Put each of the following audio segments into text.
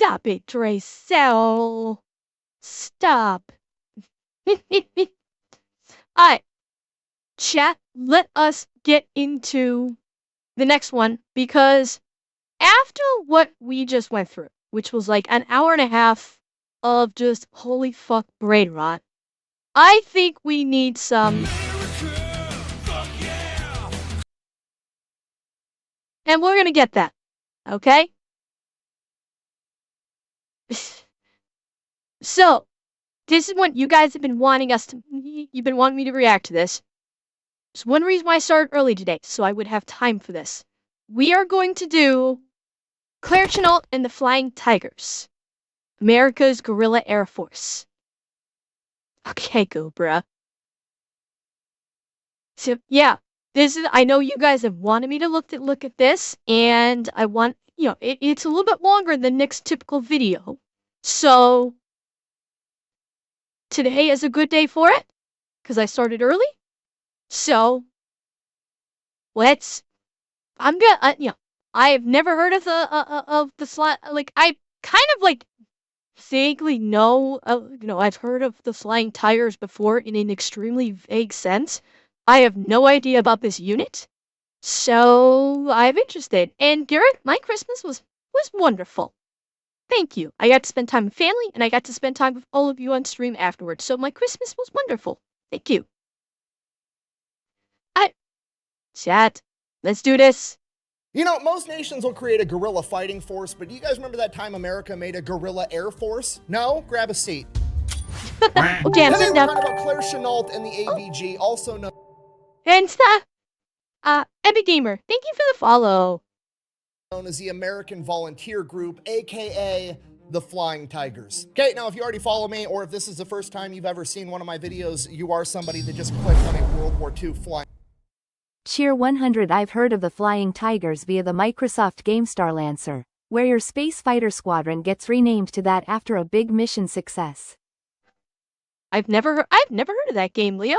Stop it, Dracel. Stop. Alright, chat, let us get into the next one, because after what we just went through, which was like an hour and a half of just holy fuck brain rot, I think we need some... And we're gonna get that, okay? So, this is what you guys have been wanting us to... You've been wanting me to react to this. It's one reason why I started early today, so I would have time for this. We are going to do Claire Chennault and the Flying Tigers. America's Guerrilla Air Force. Okay, go, bruh. So, yeah. This is, I know you guys have wanted me to look at this, and I want, it's a little bit longer than Nick's typical video. So, today is a good day for it, because I started early. So, I'm gonna, I have never heard of the slot, like, I kind of, like, vaguely know, I've heard of the Flying Tigers before in an extremely vague sense. I have no idea about this unit, so I'm interested. And Garrett, my Christmas was wonderful. Thank you. I got to spend time with family, and I got to spend time with all of you on stream afterwards, so my Christmas was wonderful. Thank you. Chat, let's do this. You know, most nations will create a guerrilla fighting force, but do you guys remember that time America made a guerrilla air force? No? Grab a seat. Okay, I'm Today sitting we're down. talking about Claire Chennault and the AVG, also known And Epic Gamer, thank you for the follow. as the American Volunteer Group, aka the Flying Tigers. Okay, now if you already follow me, or if this is the first time you've ever seen one of my videos, you are somebody that just clicked on a World War II flying. Cheer 100. I've heard of the Flying Tigers via the Microsoft game Starlancer, where your space fighter squadron gets renamed to that after a big mission success. I've never heard of that game, Leo.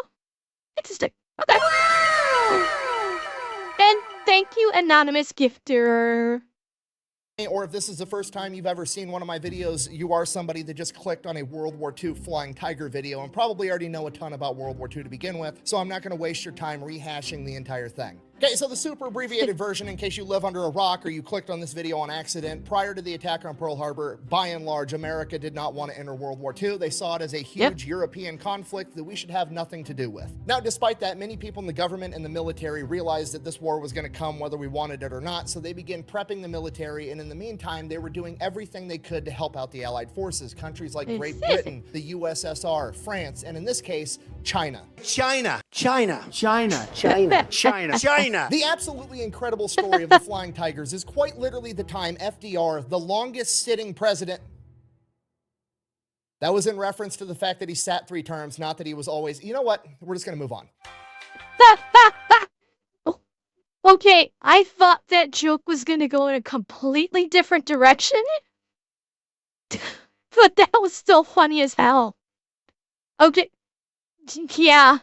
Interesting. Okay. And thank you, anonymous gifter. Or if this is the first time you've ever seen one of my videos, you are somebody that just clicked on a World War II Flying Tiger video and probably already know a ton about World War II to begin with, so I'm not going to waste your time rehashing the entire thing. Okay, so the super abbreviated version, in case you live under a rock or you clicked on this video on accident, prior to the attack on Pearl Harbor, by and large, America did not want to enter World War II. They saw it as a huge European conflict that we should have nothing to do with. Now, despite that, many people in the government and the military realized that this war was going to come whether we wanted it or not, so they began prepping the military, and in the meantime, they were doing everything they could to help out the Allied forces. Countries like Great Britain, the USSR, France, and in this case, China. China. The absolutely incredible story of the Flying Tigers is quite literally the time FDR, the longest sitting president... That was in reference to the fact that he sat 3 terms, not that he was always... You know what? We're just going to move on. Okay, I thought that joke was gonna go in a completely different direction. But that was still funny as hell. Okay. Yeah.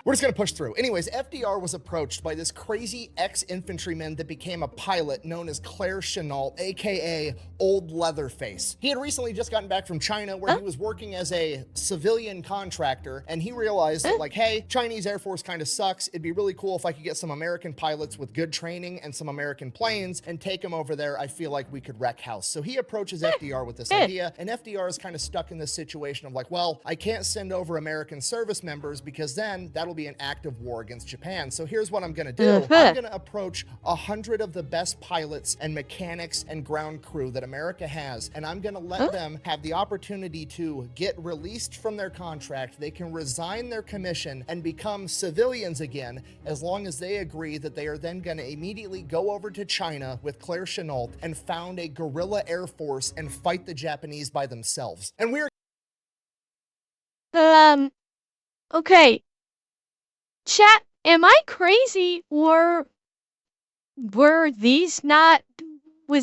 We're just gonna push through. Anyways, FDR was approached by this crazy ex-infantryman that became a pilot known as Claire Chennault, aka Old Leatherface. He had recently just gotten back from China where he was working as a civilian contractor, and he realized that, like, hey, Chinese Air Force kind of sucks. It'd be really cool if I could get some American pilots with good training and some American planes and take them over there. I feel like we could wreck house. So he approaches FDR with this idea, and FDR is kind of stuck in this situation of like, well, I can't send over American service members because then that'll be an act of war against Japan. So here's what I'm gonna do. I'm gonna approach 100 of the best pilots and mechanics and ground crew that America has, and I'm gonna let them have the opportunity to get released from their contract. They can resign their commission and become civilians again, as long as they agree that they are then gonna immediately go over to China with Claire Chennault and found a guerrilla air force and fight the Japanese by themselves. And we're okay. Chat, am I crazy, or was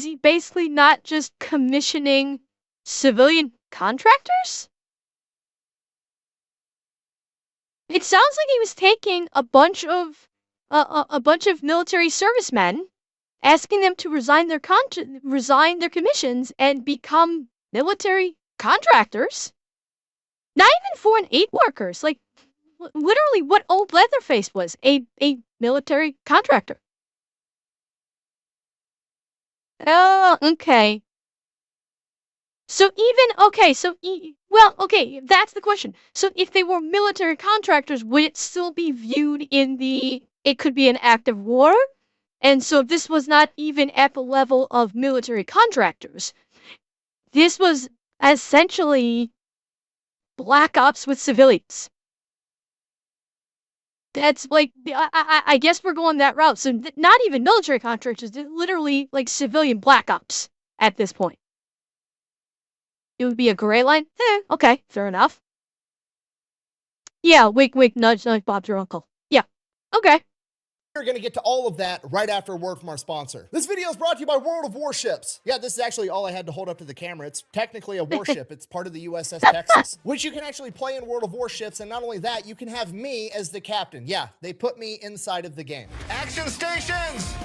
he basically not just commissioning civilian contractors? It sounds like he was taking a bunch of military servicemen asking them to resign their commissions and become military contractors. Not even foreign aid workers. Like, literally what old Leatherface was, a military contractor. Oh, okay. So okay, that's the question. So if they were military contractors, would it still be viewed it could be an act of war? And so this was not even at the level of military contractors. This was essentially black ops with civilians. That's like, I guess we're going that route. So not even military contractors, literally like civilian black ops at this point. It would be a gray line? Okay, fair enough. Yeah, wink, wink, nudge, nudge, Bob's your uncle. Yeah, okay. We're going to get to all of that right after a word from our sponsor. This video is brought to you by World of Warships. Yeah, this is actually all I had to hold up to the camera. It's technically a warship. It's part of the USS Texas, which you can actually play in World of Warships. And not only that, you can have me as the captain. Yeah, they put me inside of the game. Action stations!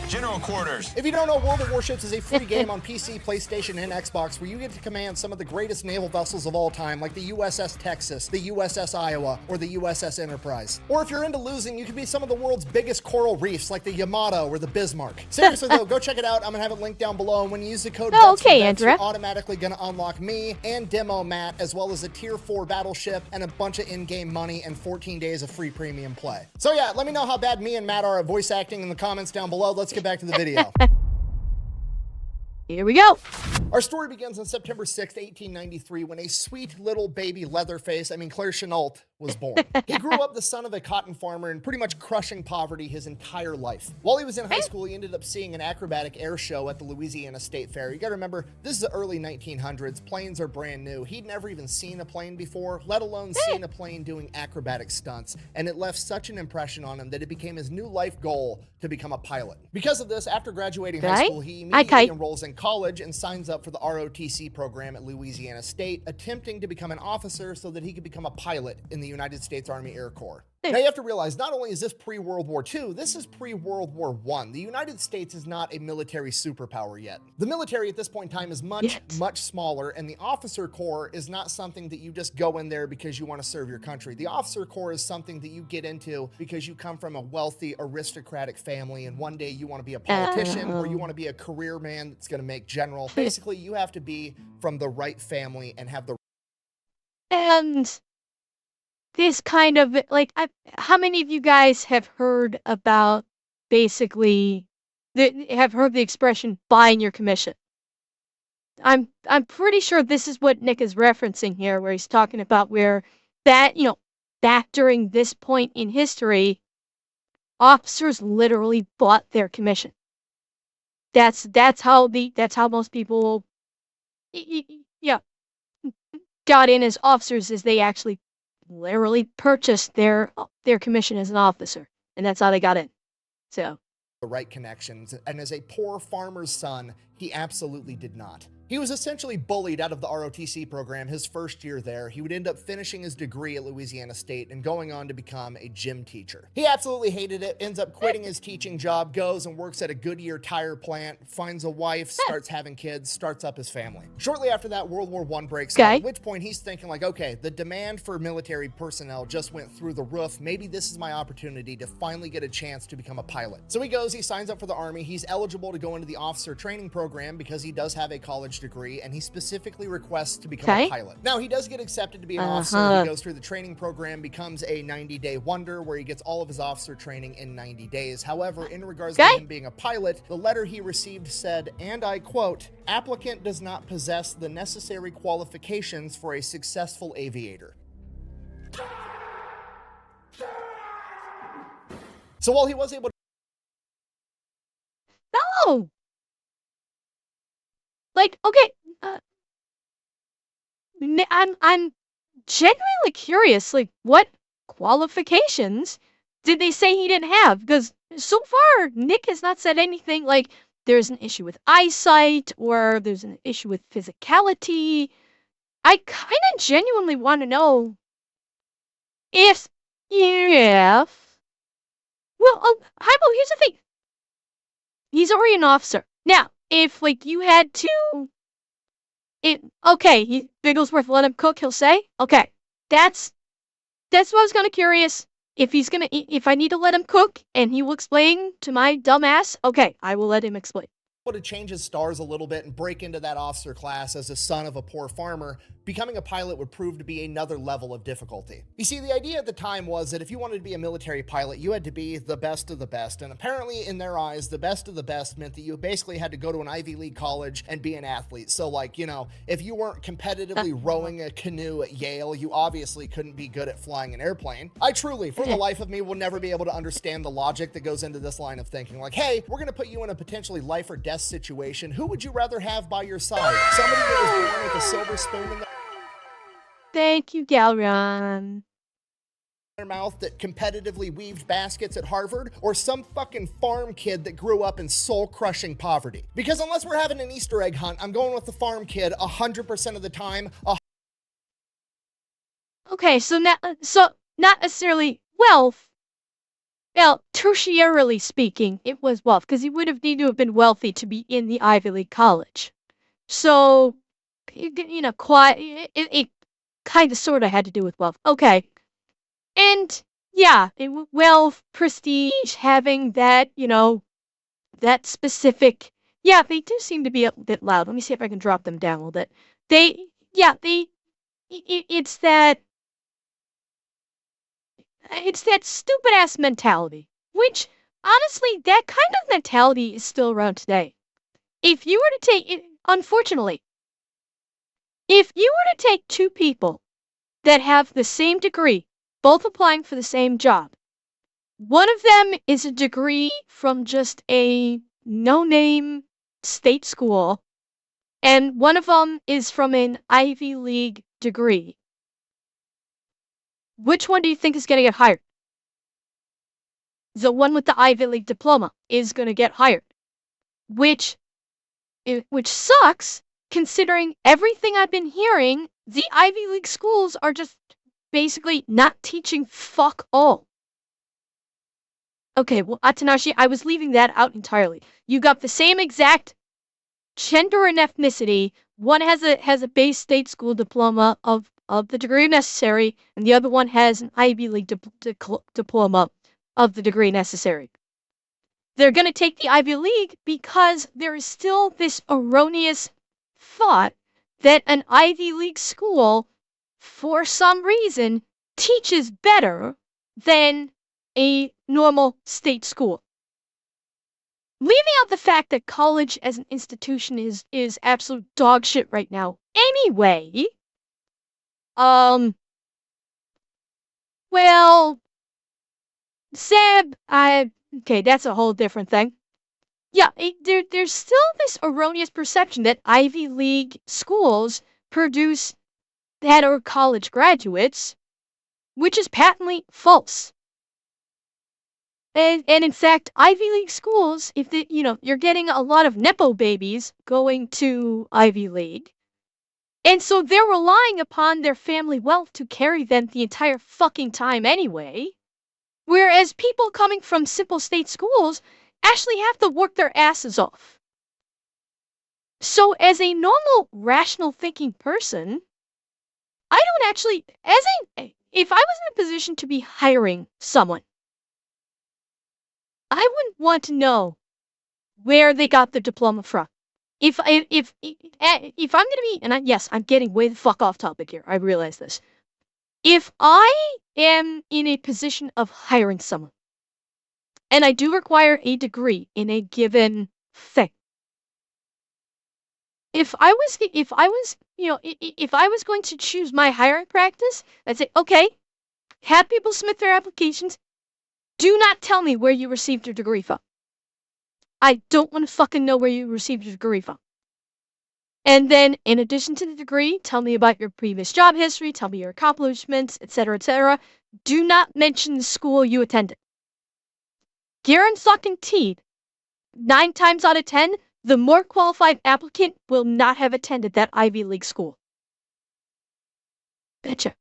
General quarters. If you don't know, World of Warships is a free game on PC, PlayStation, and Xbox where you get to command some of the greatest naval vessels of all time, like the USS Texas, the USS Iowa, or the USS Enterprise. Or if you're into losing, you can be some of the world's biggest coral reefs, like the Yamato or the Bismarck. Seriously though, go check it out. I'm gonna have it linked down below, and when you use the code Andrea, you're automatically gonna unlock me and Demo Matt, as well as a Tier 4 battleship and a bunch of in-game money and 14 days of free premium play. So yeah, let me know how bad me and Matt are at voice acting in the comments down below. Let's get back to the video. Here we go. Our story begins on September 6th, 1893, when a sweet little baby Leatherface, Claire Chennault, was born. He grew up the son of a cotton farmer and pretty much crushing poverty his entire life. While he was in high school, he ended up seeing an acrobatic air show at the Louisiana State Fair. You gotta remember, this is the early 1900s. Planes are brand new. He'd never even seen a plane before, let alone seen a plane doing acrobatic stunts. And it left such an impression on him that it became his new life goal to become a pilot. Because of this, after graduating high school, he immediately enrolls in college and signs up for the ROTC program at Louisiana State, attempting to become an officer so that he could become a pilot in the United States Army Air Corps. Now you have to realize, not only is this pre-World War II, this is pre-World War I. The United States is not a military superpower yet. The military at this point in time is much smaller, and the officer corps is not something that you just go in there because you want to serve your country. The officer corps is something that you get into because you come from a wealthy, aristocratic family, and one day you want to be a politician or you want to be a career man that's going to make general. Basically, you have to be from the right family and have the... And this kind of, like, how many of you guys have heard about basically, have heard the expression buying your commission? I'm pretty sure this is what Nick is referencing here, where he's talking about where that, back during this point in history, officers literally bought their commission. That's how most people, got in as officers, is they actually literally purchased their commission as an officer, and that's how they got in. So the right connections, and as a poor farmer's son, he absolutely did not. He was essentially bullied out of the ROTC program his first year there. He would end up finishing his degree at Louisiana State and going on to become a gym teacher. He absolutely hated it, ends up quitting his teaching job, goes and works at a Goodyear tire plant, finds a wife, starts having kids, starts up his family. Shortly after that, World War I breaks out, at which point he's thinking like, okay, the demand for military personnel just went through the roof. Maybe this is my opportunity to finally get a chance to become a pilot. So he goes, he signs up for the Army. He's eligible to go into the officer training program because he does have a college degree, and he specifically requests to become a pilot. Now, he does get accepted to be an officer. He goes through the training program, becomes a 90-day wonder where he gets all of his officer training in 90 days. However, in regards to him being a pilot, the letter he received said, and I quote, "Applicant does not possess the necessary qualifications for a successful aviator." So while he was able to... No! Like, okay, I'm genuinely curious, like, what qualifications did they say he didn't have? Because so far, Nick has not said anything like there's an issue with eyesight or there's an issue with physicality. I kind of genuinely want to know if, well, Hypo, here's the thing. he's already an officer. Now, if, like, you had to... okay, Bigglesworth let him cook, he'll say? Okay, that's what I was kind of curious. If I need to let him cook, and he will explain to my dumb ass, okay, I will let him explain. To change his stars a little bit and break into that officer class as a son of a poor farmer, becoming a pilot would prove to be another level of difficulty. You see, the idea at the time was that if you wanted to be a military pilot, you had to be the best of the best, and apparently in their eyes, the best of the best meant that you basically had to go to an Ivy League college and be an athlete. So, like, you know, if you weren't competitively rowing a canoe at Yale, you obviously couldn't be good at flying an airplane. I truly, for the life of me, will never be able to understand the logic that goes into this line of thinking. Like, hey, we're gonna put you in a potentially life or death situation. Who would you rather have by your side? Somebody that was born with a silver spoon in Thank you, Galrion. their mouth that competitively weaved baskets at Harvard, or some fucking farm kid that grew up in soul-crushing poverty? Because unless we're having an Easter egg hunt, I'm going with the farm kid 100% of the time. Okay, so not necessarily wealth. Well, tertiarily speaking, it was wealth, because he would have needed to have been wealthy to be in the Ivy League college. So, you know, it kind of sort of had to do with wealth. Okay. And, yeah, wealth, prestige, having that, you know, that specific... Yeah, they do seem to be a bit loud. Let me see if I can drop them down a little bit. It's that... It's that stupid-ass mentality, which, honestly, that kind of mentality is still around today. If you were to take, unfortunately, if you were to take two people that have the same degree, both applying for the same job, one of them is a degree from just a no-name state school, and one of them is from an Ivy League degree. Which one do you think is going to get hired? The one with the Ivy League diploma is going to get hired. Which sucks, considering everything I've been hearing, the Ivy League schools are just basically not teaching fuck all. Okay, well, Atanashi, I was leaving that out entirely. You got the same exact gender and ethnicity. One has a base state school diploma of the degree necessary, and the other one has an Ivy League diploma of the degree necessary. They're going to take the Ivy League because there is still this erroneous thought that an Ivy League school, for some reason, teaches better than a normal state school. Leaving out the fact that college as an institution is absolute dog shit right now anyway. Well, Seb, okay, that's a whole different thing. Yeah, there's still this erroneous perception that Ivy League schools produce that are college graduates, which is patently false. And in fact, Ivy League schools, you're getting a lot of Nepo babies going to Ivy League. And so they're relying upon their family wealth to carry them the entire fucking time anyway. Whereas people coming from simple state schools actually have to work their asses off. So as a normal, rational thinking person, I don't actually, if I was in a position to be hiring someone, I wouldn't want to know where they got the diploma from. If I'm gonna be, and yes, I'm getting way the fuck off topic here, I realize this. If I am in a position of hiring someone, and I do require a degree in a given thing, if I was going to choose my hiring practice, I'd say, okay, have people submit their applications. Do not tell me where you received your degree from. I don't want to fucking know where you received your degree from. And then, in addition to the degree, tell me about your previous job history, tell me your accomplishments, etc., etc. Do not mention the school you attended. Guaranteed, 9 times out of 10, the more qualified applicant will not have attended that Ivy League school. Betcha.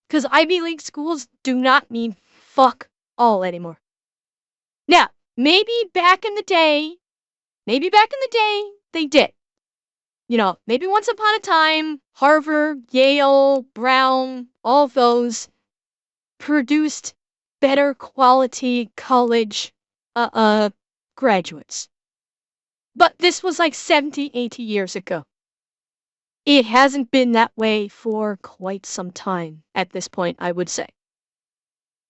Because Ivy League schools do not mean fuck all anymore. Now, maybe back in the day, Maybe back in the day, they did. You know, maybe once upon a time, Harvard, Yale, Brown, all of those produced better quality college graduates. But this was like 70, 80 years ago. It hasn't been that way for quite some time at this point, I would say.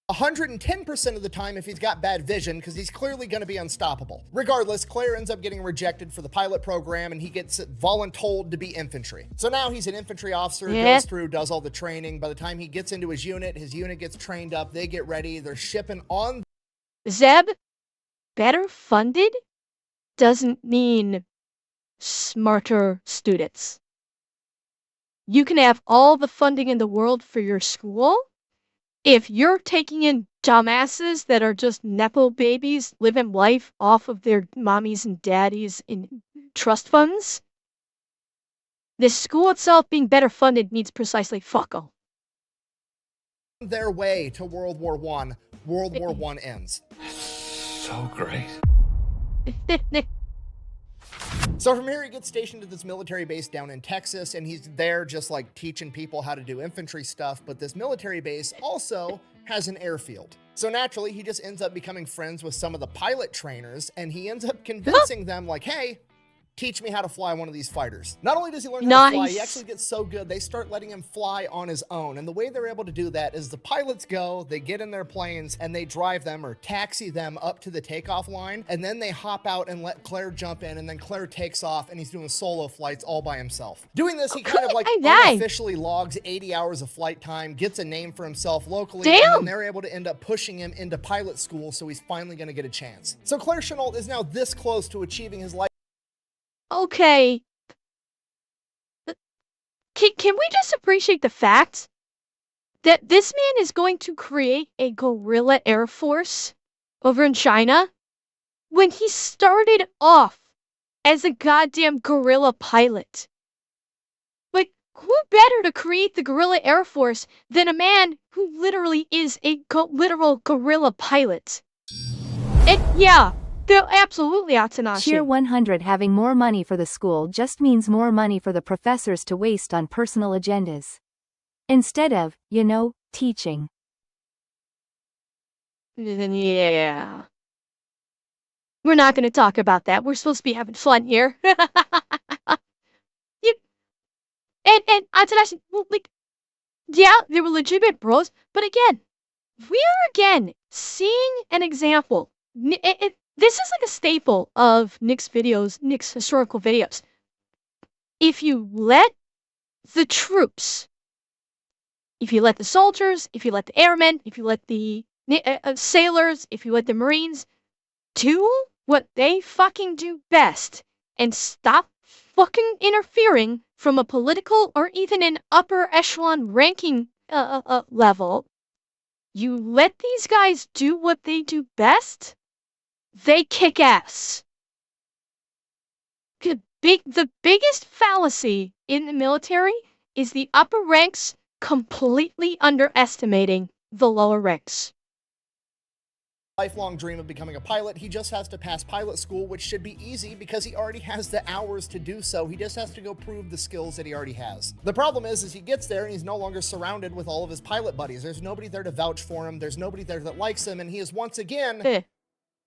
110% of the time if he's got bad vision, because he's clearly going to be unstoppable. Regardless, Claire ends up getting rejected for the pilot program, and he gets voluntold to be infantry. So now he's an infantry officer, goes through, does all the training. By the time he gets into his unit gets trained up, they get ready, they're shipping on. Zeb, better funded doesn't mean smarter students. You can have all the funding in the world for your school. If you're taking in dumbasses that are just nepo babies living life off of their mommies and daddies in trust funds, the school itself being better funded means precisely fuck all. Their way to World War I, World War I ends. So great. So from here, he gets stationed at this military base down in Texas, and he's there just like teaching people how to do infantry stuff. But this military base also has an airfield. So naturally, he just ends up becoming friends with some of the pilot trainers, and he ends up convincing them like, hey, teach me how to fly one of these fighters. Not only does he learn how to fly, he actually gets so good, they start letting him fly on his own. And the way they're able to do that is the pilots go, they get in their planes, and they drive them or taxi them up to the takeoff line. And then they hop out and let Claire jump in, and then Claire takes off, and he's doing solo flights all by himself. Doing this, he kind of like unofficially logs 80 hours of flight time, gets a name for himself locally, and then they're able to end up pushing him into pilot school, so he's finally going to get a chance. So Claire Chennault is now this close to achieving his life. Okay. Can we just appreciate the fact that this man is going to create a guerrilla air force over in China when he started off as a goddamn guerrilla pilot? Like, who better to create the guerrilla air force than a man who literally is a literal guerrilla pilot? And yeah. They're absolutely Atanashi. Cheer 100. Having more money for the school just means more money for the professors to waste on personal agendas. Instead of, you know, teaching. Yeah. We're not going to talk about that. We're supposed to be having fun here. And Atanashi, well, like, yeah, they were legitimate bros, but again, we are again seeing an example. This is like a staple of Nick's videos, Nick's historical videos. If you let the troops, if you let the soldiers, if you let the airmen, if you let the sailors, if you let the Marines do what they fucking do best and stop fucking interfering from a political or even an upper echelon ranking level, you let these guys do what they do best, they kick ass. The biggest fallacy in the military is the upper ranks completely underestimating the lower ranks. Lifelong dream of becoming a pilot. He just has to pass pilot school, which should be easy because he already has the hours to do so. He just has to go prove the skills that he already has. The problem is he gets there and he's no longer surrounded with all of his pilot buddies. There's nobody there to vouch for him. There's nobody there that likes him, and he is once again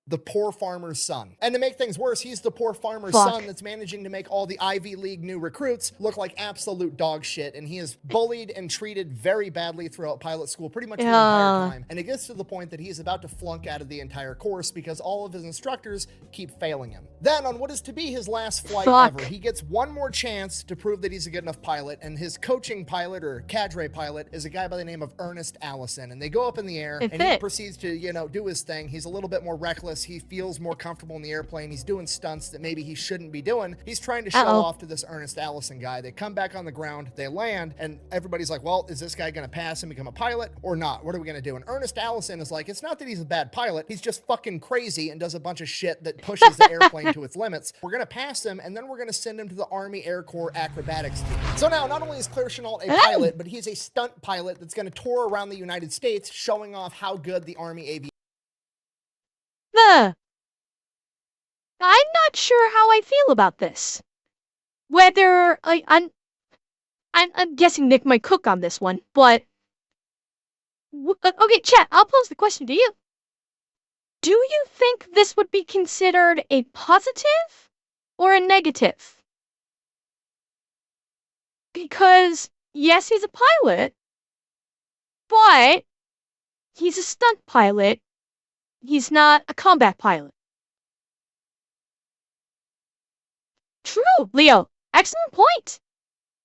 the poor farmer's son. And to make things worse, he's the poor farmer's son that's managing to make all the Ivy League new recruits look like absolute dog shit, and he is bullied and treated very badly throughout pilot school pretty much the entire time. And it gets to the point that he's about to flunk out of the entire course because all of his instructors keep failing him. Then, on what is to be his last flight ever, he gets one more chance to prove that he's a good enough pilot, and his coaching pilot, or cadre pilot, is a guy by the name of Ernest Allison. And they go up in the air, and he proceeds to, you know, do his thing. He's a little bit more reckless. He feels more comfortable in the airplane. He's doing stunts that maybe he shouldn't be doing. He's trying to show off to this Ernest Allison guy. They come back on the ground, they land, and everybody's like, well, is this guy going to pass and become a pilot or not? What are we going to do? And Ernest Allison is like, it's not that he's a bad pilot. He's just fucking crazy and does a bunch of shit that pushes the airplane to its limits. We're going to pass him, and then we're going to send him to the Army Air Corps acrobatics team. So now, not only is Claire Chennault a pilot, but he's a stunt pilot that's going to tour around the United States showing off how good the Army AVG I'm not sure how I feel about this. Whether I'm guessing Nick might cook on this one, but okay, chat. I'll pose the question to you. Do you think this would be considered a positive or a negative? Because yes, he's a pilot, but he's a stunt pilot. He's not a combat pilot. True, Leo. Excellent point.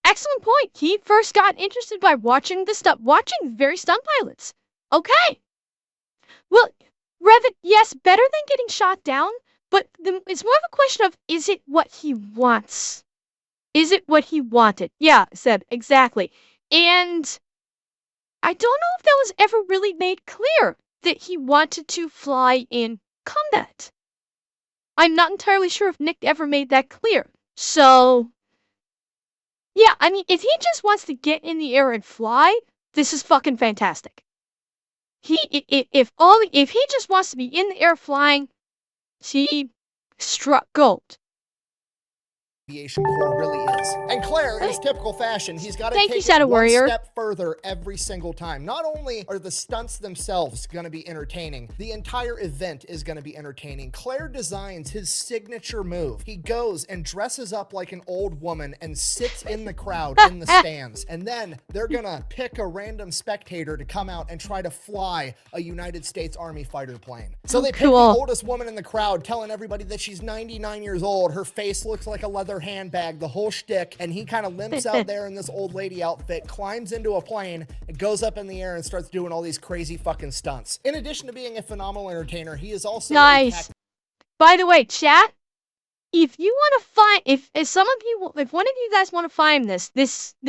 Excellent point. He first got interested by watching very stunt pilots. Okay. Well, yes, better than getting shot down, but it's more of a question of, is it what he wants? Is it what he wanted? Yeah, Seb, exactly. And I don't know if that was ever really made clear that he wanted to fly in combat. I'm not entirely sure if Nick ever made that clear. So, yeah, I mean, if he just wants to get in the air and fly, this is fucking fantastic. If he just wants to be in the air flying, he struck gold. Aviation Corps really is. And Claire, in his typical fashion, he's got to take it Shadow one Warrior. step further every single time. Not only are the stunts themselves going to be entertaining, the entire event is going to be entertaining. Claire designs his signature move. He goes and dresses up like an old woman and sits in the crowd in the stands. And then they're going to pick a random spectator to come out and try to fly a United States Army fighter plane. So they pick the oldest woman in the crowd, telling everybody that she's 99 years old. Her face looks like a leather handbag, the whole shtick, and he kind of limps out there in this old lady outfit, climbs into a plane, and goes up in the air and starts doing all these crazy fucking stunts. In addition to being a phenomenal entertainer, he is also nice. By the way, chat, if you want to find, if one of you guys want to find this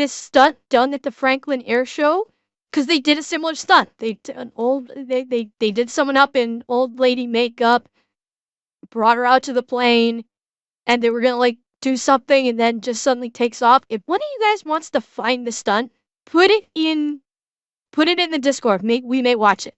stunt done at the Franklin Air Show, because they did a similar stunt. They did someone up in old lady makeup, brought her out to the plane, and they were gonna like do something and then just suddenly takes off. If one of you guys wants to find the stunt, put it in the Discord. We may watch it.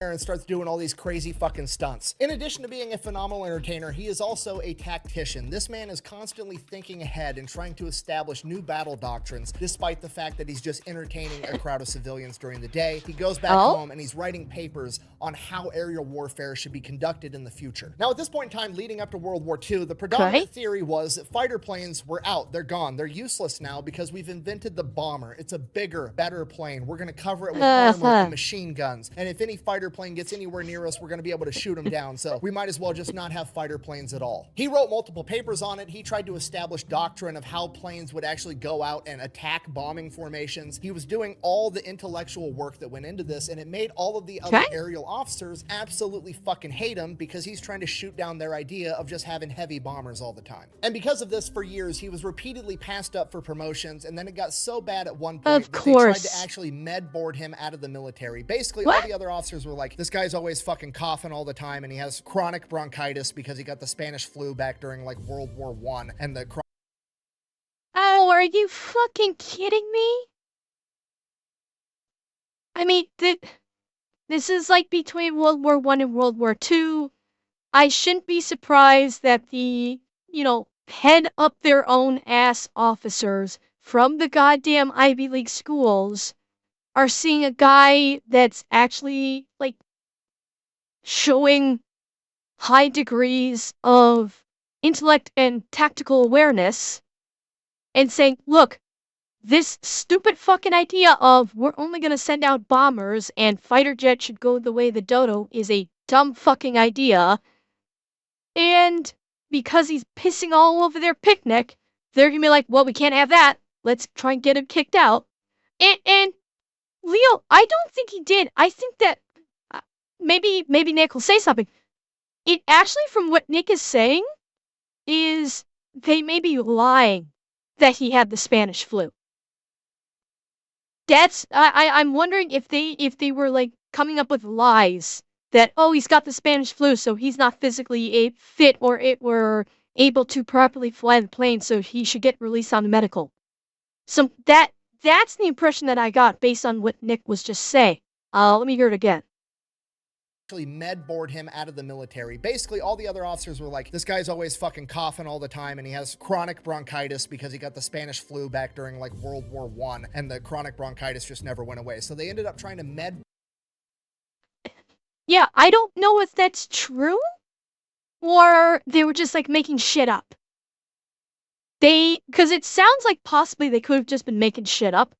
And starts doing all these crazy fucking stunts. In addition to being a phenomenal entertainer, he is also a tactician. This man is constantly thinking ahead and trying to establish new battle doctrines, despite the fact that he's just entertaining a crowd of civilians during the day. He goes back home and he's writing papers on how aerial warfare should be conducted in the future. Now, at this point in time, leading up to World War II, the predominant theory was that fighter planes were out. They're gone. They're useless now because we've invented the bomber. It's a bigger, better plane. We're going to cover it with armor and machine guns. And if any fighter plane gets anywhere near us, we're going to be able to shoot them down. So we might as well just not have fighter planes at all. He wrote multiple papers on it. He tried to establish doctrine of how planes would actually go out and attack bombing formations. He was doing all the intellectual work that went into this, and it made all of the other aerial officers absolutely fucking hate him because he's trying to shoot down their idea of just having heavy bombers all the time. And because of this, for years, he was repeatedly passed up for promotions, and then it got so bad at one point that they tried to actually med board him out of the military. Basically, all the other officers were like, this guy's always fucking coughing all the time, and he has chronic bronchitis because he got the Spanish flu back during like World War I, and the Oh, are you fucking kidding me? I mean, this is like between World War I and World War II. I shouldn't be surprised that the, head up their own ass officers from the goddamn Ivy League schools are seeing a guy that's actually, like, showing high degrees of intellect and tactical awareness and saying, look, this stupid fucking idea of we're only going to send out bombers and fighter jets should go the way of the dodo is a dumb fucking idea. And because he's pissing all over their picnic, they're going to be like, well, we can't have that. Let's try and get him kicked out. And Leo, I don't think he did. I think that maybe Nick will say something. It actually, from what Nick is saying, is they may be lying that he had the Spanish flu. I'm wondering if they were like coming up with lies that, oh, he's got the Spanish flu, so he's not physically fit or able to properly fly the plane, so he should get released on the medical. So that's the impression that I got based on what Nick was just saying. Let me hear it again. med board him out of the military. Basically, all the other officers were like, this guy's always fucking coughing all the time, and he has chronic bronchitis because he got the Spanish flu back during like World War I, and the chronic bronchitis just never went away. So they ended up trying to med. Yeah, I don't know if that's true, or they were just like making shit up. Because it sounds like possibly they could have just been making shit up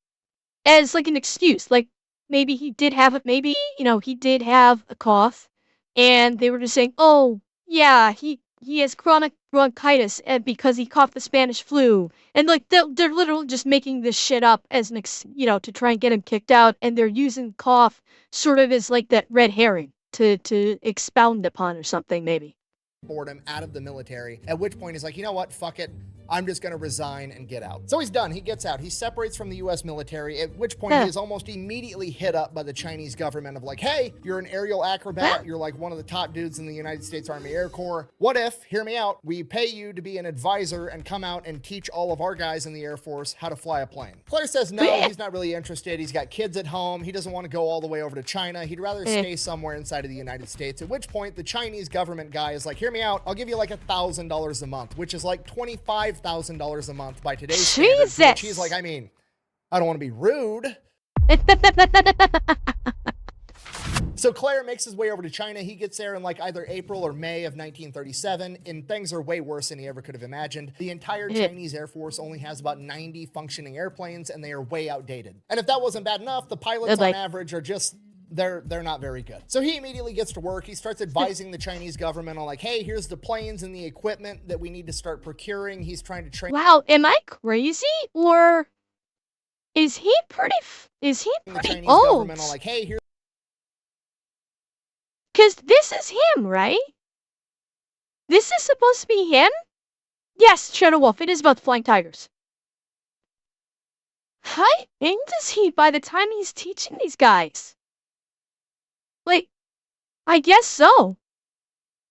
as like an excuse. Like maybe he did have it, maybe, he did have a cough, and they were just saying, oh, yeah, he has chronic bronchitis because he coughed the Spanish flu. And like they're literally just making this shit up as an to try and get him kicked out, and they're using cough sort of as like that red herring to expound upon or something, maybe. Board him out of the military, at which point he's like, you know what, fuck it, I'm just gonna resign and get out. So he's done, he gets out, he separates from the US military, at which point he is almost immediately hit up by the Chinese government of like, hey, you're an aerial acrobat, you're like one of the top dudes in the United States Army Air Corps. What if, hear me out, we pay you to be an advisor and come out and teach all of our guys in the Air Force how to fly a plane? Claire says no, he's not really interested, he's got kids at home, he doesn't want to go all the way over to China, he'd rather stay somewhere inside of the United States, at which point the Chinese government guy is like, hear me out, I'll give you like $1,000 a month, which is like $25,000 a month by today's standards, which he's like, I mean, I don't want to be rude. So Claire makes his way over to China. He gets there in like either April or May of 1937, and things are way worse than he ever could have imagined. The entire Chinese Air Force only has about 90 functioning airplanes, and they are way outdated. And if that wasn't bad enough, the pilots on average are just they're not very good. So he immediately gets to work. He starts advising the Chinese government on like, hey, here's the planes and the equipment that we need to start procuring. He's trying to train. Wow, am I crazy? Or is he pretty the Chinese government on like, hey, here's. Because this is him, right? This is supposed to be him? Yes, Shadow Wolf, it is about flying tigers. How old is he by the time he's teaching these guys? Like, I guess so.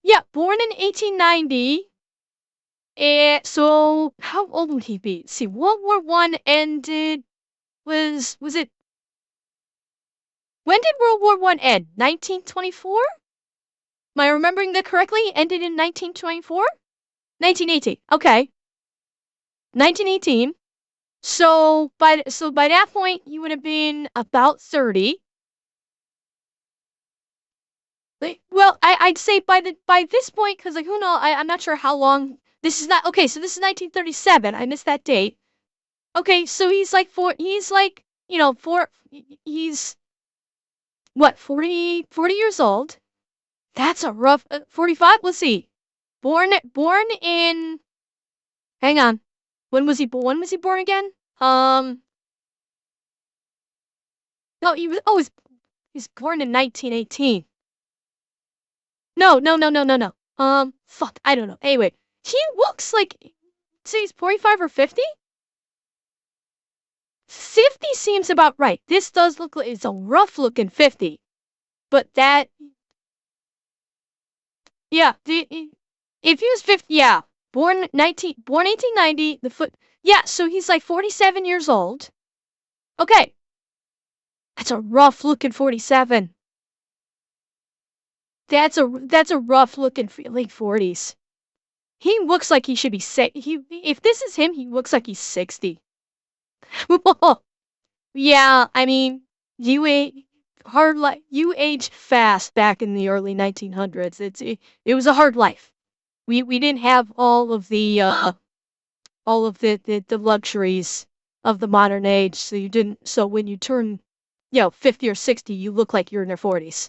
Yeah, born in 1890. So how old would he be? See, World War I ended. Was it? When did World War I end? 1924? Am I remembering that correctly? Ended in 1924? 1918. Okay. 1918. So by that point, you would have been about 30. Well, I'd say by this point, because like who knows, I'm not sure how long this is not. Okay, so this is 1937. I missed that date. Okay, so he's like he's what, 40 years old. That's a rough 45. Let's see. Born in. Hang on. When was he born again? No, he's born in 1918. No. Fuck, I don't know. Anyway, he looks like, say he's 45 or 50? 50 seems about right. This does look like, it's a rough looking 50. But that, yeah, if he was 50, yeah, born 1890, yeah, so he's like 47 years old. Okay. That's a rough looking 47. That's a rough looking late 40s. He looks like he should be if this is him, he looks like he's 60. Yeah, I mean, you aged fast back in the early 1900s. It was a hard life. We didn't have all of the luxuries of the modern age, so when you turn 50 or 60, you look like you're in your 40s.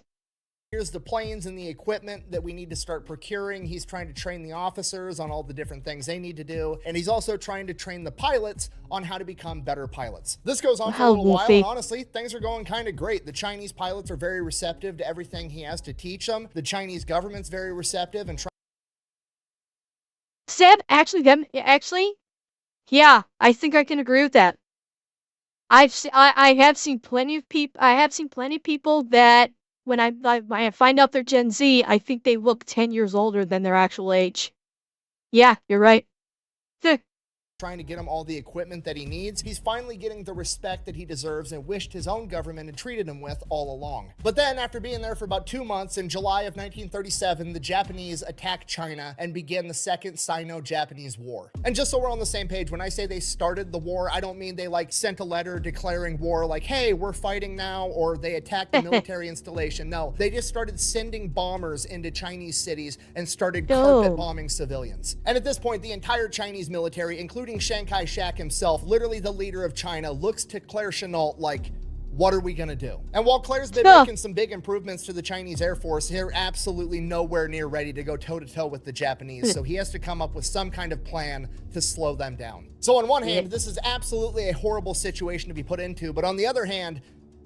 Here's the planes and the equipment that we need to start procuring. He's trying to train the officers on all the different things they need to do. And he's also trying to train the pilots on how to become better pilots. This goes on for a little while, and honestly, things are going kind of great. The Chinese pilots are very receptive to everything he has to teach them. The Chinese government's very receptive and Seb, actually, yeah, I think I can agree with that. I have seen plenty of people that when I find out they're Gen Z, I think they look 10 years older than their actual age. Yeah, you're right. trying to get him all the equipment that he needs, he's finally getting the respect that he deserves and wished his own government had treated him with all along. But then, after being there for about 2 months, in July of 1937, the Japanese attacked China and began the Second Sino-Japanese War. And just so we're on the same page, when I say they started the war, I don't mean they like sent a letter declaring war like, hey, we're fighting now, or they attacked the military installation. No, they just started sending bombers into Chinese cities and started carpet bombing civilians. And at this point, the entire Chinese military, including Chiang Kai-shek himself, literally the leader of China, looks to Claire Chennault like, what are we gonna do? And while Claire's been making some big improvements to the Chinese Air Force, they're absolutely nowhere near ready to go toe-to-toe with the Japanese, so he has to come up with some kind of plan to slow them down. So on one hand, this is absolutely a horrible situation to be put into, but on the other hand,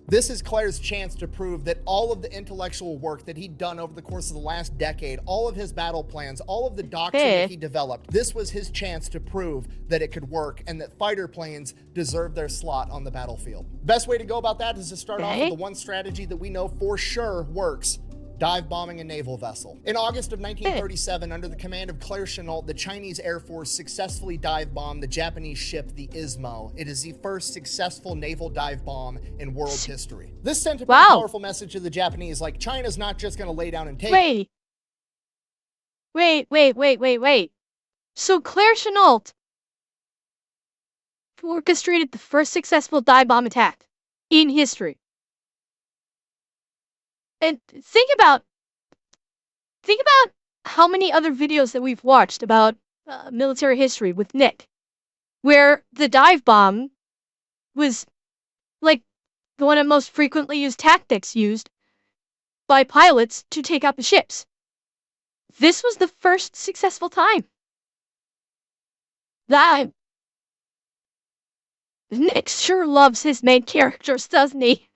this is Claire's chance to prove that all of the intellectual work that he'd done over the course of the last decade, all of his battle plans, all of the doctrine that he developed, this was his chance to prove that it could work and that fighter planes deserve their slot on the battlefield. Best way to go about that is to start off with the one strategy that we know for sure works: dive bombing a naval vessel. In August of 1937, under the command of Claire Chennault, the Chinese Air Force successfully dive bombed the Japanese ship, the Ismo. It is the first successful naval dive bomb in world history. This sent a pretty powerful message to the Japanese, like, China's not just gonna lay down and take it. Wait. So Claire Chennault orchestrated the first successful dive bomb attack in history. And think about how many other videos that we've watched about military history with Nick, where the dive bomb was like the one of the most frequently used tactics used by pilots to take out the ships. This was the first successful time. Nick sure loves his main characters, doesn't he?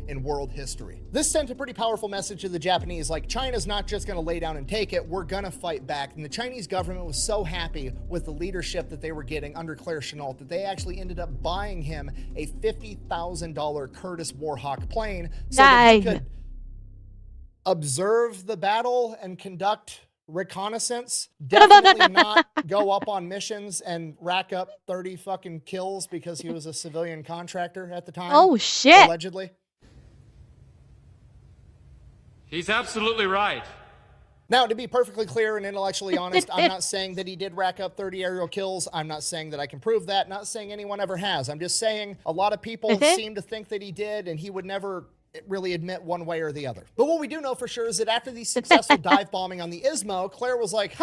In world history. This sent a pretty powerful message to the Japanese, like, China's not just gonna lay down and take it, we're gonna fight back. And the Chinese government was so happy with the leadership that they were getting under Claire Chennault that they actually ended up buying him a $50,000 Curtiss Warhawk plane so that he could observe the battle and conduct reconnaissance. Definitely not go up on missions and rack up 30 fucking kills because he was a civilian contractor at the time. Oh shit. Allegedly. He's absolutely right. Now, to be perfectly clear and intellectually honest, I'm not saying that he did rack up 30 aerial kills. I'm not saying that I can prove that. Not saying anyone ever has. I'm just saying a lot of people seem to think that he did, and he would never really admit one way or the other. But what we do know for sure is that after the successful dive bombing on the Ismo, Claire was like,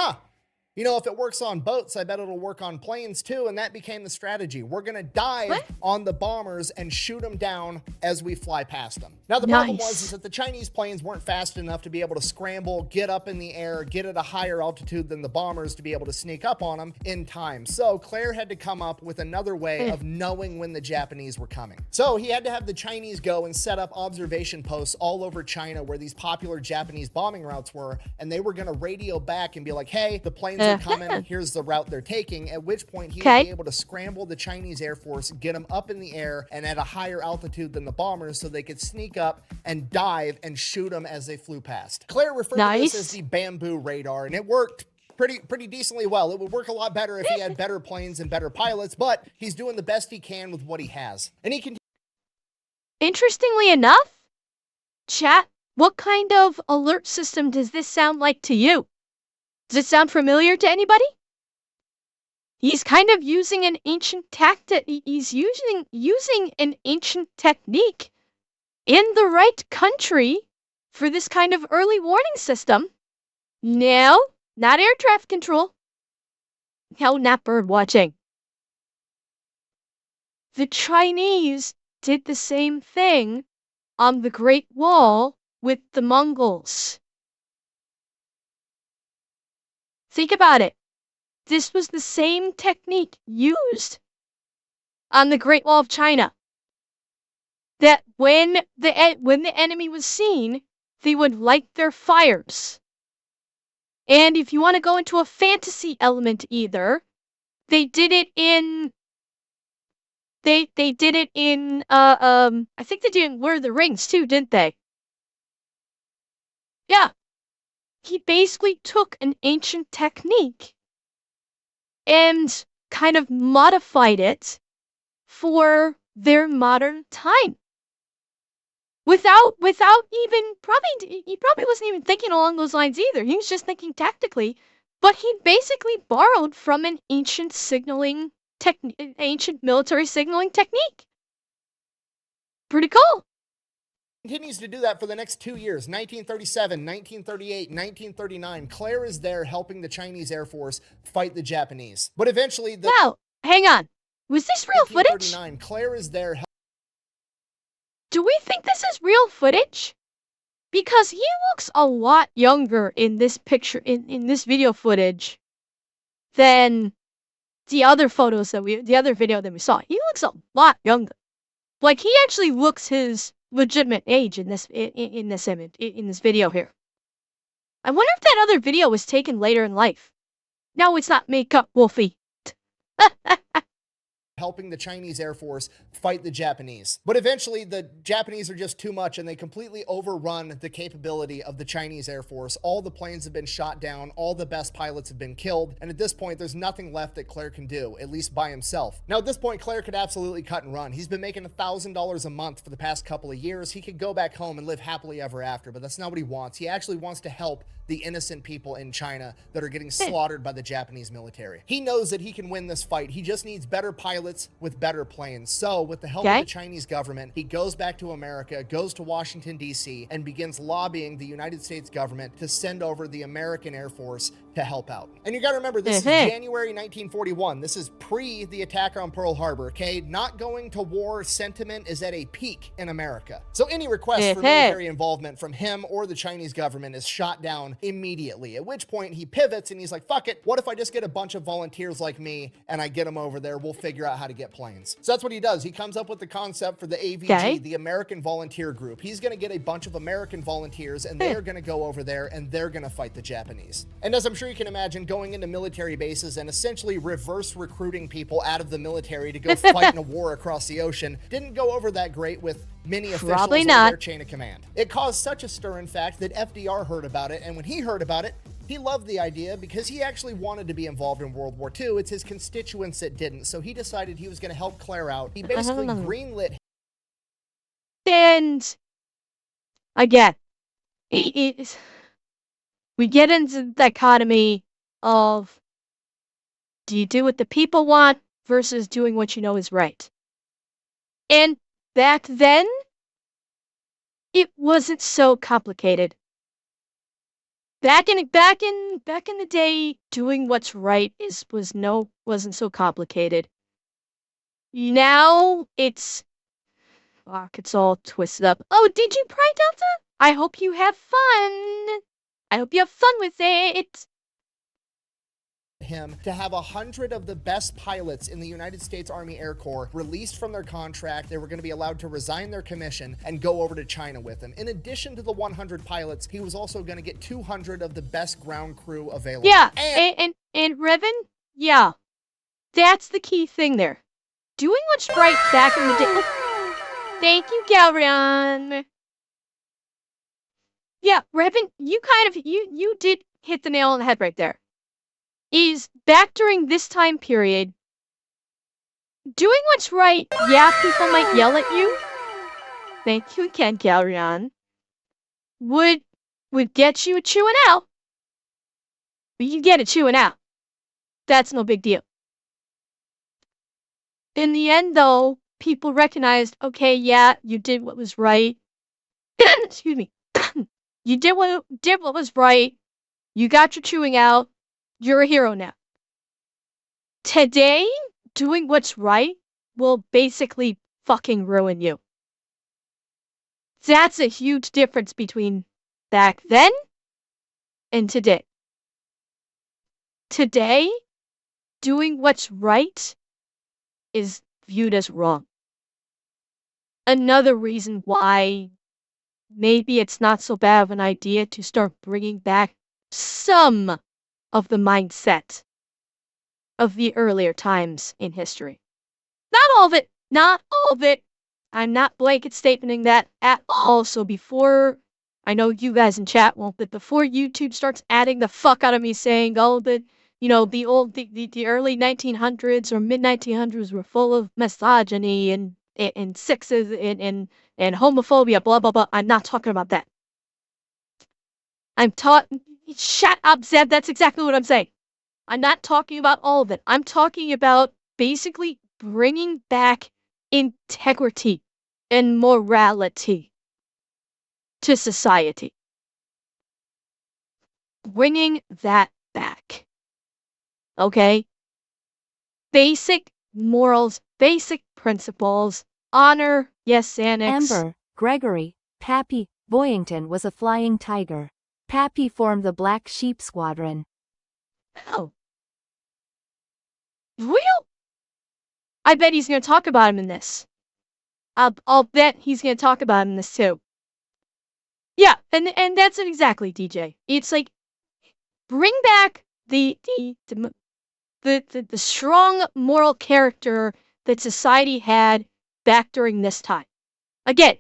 you know, if it works on boats, I bet it'll work on planes too. And that became the strategy. We're going to dive on the bombers and shoot them down as we fly past them. Now, the problem was that the Chinese planes weren't fast enough to be able to scramble, get up in the air, get at a higher altitude than the bombers to be able to sneak up on them in time. So Claire had to come up with another way of knowing when the Japanese were coming. So he had to have the Chinese go and set up observation posts all over China where these popular Japanese bombing routes were. And they were going to radio back and be like, hey, the planes are coming, here's the route they're taking, at which point he would be able to scramble the Chinese Air Force, get them up in the air and at a higher altitude than the bombers so they could sneak up and dive and shoot them as they flew past. Claire referred to this as the bamboo radar, and it worked pretty decently well. It would work a lot better if he had better planes and better pilots, but he's doing the best he can with what he has. And he can. Interestingly enough, chat, what kind of alert system does this sound like to you? Does it sound familiar to anybody? He's kind of using an ancient tactic. He's using an ancient technique in the right country for this kind of early warning system. No, not air traffic control. No, not bird watching. The Chinese did the same thing on the Great Wall with the Mongols. Think about it. This was the same technique used on the Great Wall of China. That when the enemy was seen, they would light their fires. And if you want to go into a fantasy element either, they did it in I think they did in Lord of the Rings too, didn't they? Yeah. He basically took an ancient technique and kind of modified it for their modern time. Without even, he probably wasn't even thinking along those lines either. He was just thinking tactically, but he basically borrowed from an ancient military signaling technique. Pretty cool. Continues to do that for the next 2 years, 1937, 1938, 1939. Claire is there helping the Chinese Air Force fight the Japanese. But eventually Wow, hang on. Was this real footage? Claire is there. Do we think this is real footage? Because he looks a lot younger in this picture, in this video footage, than the other video that we saw. He looks a lot younger. Like, he actually looks his legitimate age in this image, in this video here. I wonder if that other video was taken later in life. No, it's not makeup, Wolfie. Helping the Chinese Air Force fight the Japanese. But eventually the Japanese are just too much and they completely overrun the capability of the Chinese Air Force. All the planes have been shot down, all the best pilots have been killed, and at this point there's nothing left that Claire can do, at least by himself. Now at this point Claire could absolutely cut and run. He's been making $1,000 a month for the past couple of years. He could go back home and live happily ever after, but that's not what he wants. He actually wants to help the innocent people in China that are getting slaughtered by the Japanese military. He knows that he can win this fight. He just needs better pilots with better planes. So with the help of the Chinese government, he goes back to America, goes to Washington, D.C., and begins lobbying the United States government to send over the American Air Force to help out. And you gotta remember, this is January 1941. This is pre the attack on Pearl Harbor, okay? Not going to war sentiment is at a peak in America. So any request for military involvement from him or the Chinese government is shot down immediately, at which point he pivots and he's like, fuck it, what if I just get a bunch of volunteers like me and I get them over there, we'll figure out how to get planes. So that's what he does. He comes up with the concept for the AVG, the American Volunteer Group. He's gonna get a bunch of American volunteers and they are gonna go over there and they're gonna fight the Japanese. And as I'm sure you can imagine, going into military bases and essentially reverse recruiting people out of the military to go fight in a war across the ocean didn't go over that great with many officials in their chain of command. It caused such a stir, in fact, that FDR heard about it, and when he heard about it, he loved the idea because he actually wanted to be involved in World War II. It's his constituents that didn't, so he decided he was going to help Claire out. He basically greenlit. And again, we get into the dichotomy of, do you do what the people want versus doing what you know is right? And back then, it wasn't so complicated. Back in the day, doing what's right wasn't so complicated. Now it's all twisted up. Oh, did you Pride Delta? I hope you have fun. I hope you have fun with it. Him to have 100 of the best pilots in the United States Army Air Corps released from their contract. They were going to be allowed to resign their commission and go over to China with him. In addition to the 100 pilots, he was also going to get 200 of the best ground crew available. Yeah, and Revan, yeah, that's the key thing there. Doing what's right back in the day. Oh, thank you, Galrion. Yeah, Revan, you did hit the nail on the head right there. Is back during this time period, doing what's right, yeah, people might yell at you. Thank you again, Galrion. Would get you a chewing out. But you get a chewing out. That's no big deal. In the end, though, people recognized, okay, yeah, you did what was right. Excuse me. You did what was right. You got your chewing out. You're a hero now. Today, doing what's right will basically fucking ruin you. That's a huge difference between back then and today. Today, doing what's right is viewed as wrong. Another reason why maybe it's not so bad of an idea to start bringing back some of the mindset of the earlier times in history. Not all of it. Not all of it. I'm not blanket statementing that at all. So before, I know you guys in chat won't, but before YouTube starts adding the fuck out of me saying, oh, the the early 1900s or mid 1900s were full of misogyny and sexism and homophobia, blah blah blah. I'm not talking about that. Shut up, Zeb. That's exactly what I'm saying. I'm not talking about all of it. I'm talking about basically bringing back integrity and morality to society. Bringing that back. Okay? Basic morals, basic principles, honor, yes, annex. Amber, Gregory, Pappy, Boyington was a flying tiger. Pappy formed the Black Sheep Squadron. Oh. Real? I bet he's gonna talk about him in this. I'll bet he's gonna talk about him in this too. Yeah, and that's it exactly, DJ. It's like, bring back the strong moral character that society had back during this time. Again,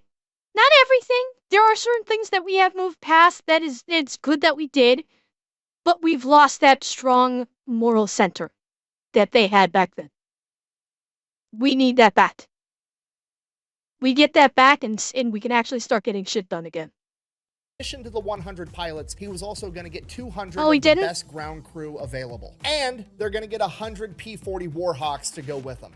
not everything. There are certain things that we have moved past that it's good that we did, but we've lost that strong moral center that they had back then. We need that back. We get that back and we can actually start getting shit done again. In addition to the 100 pilots, he was also going to get 200 of the best ground crew available. And they're going to get 100 P-40 Warhawks to go with them.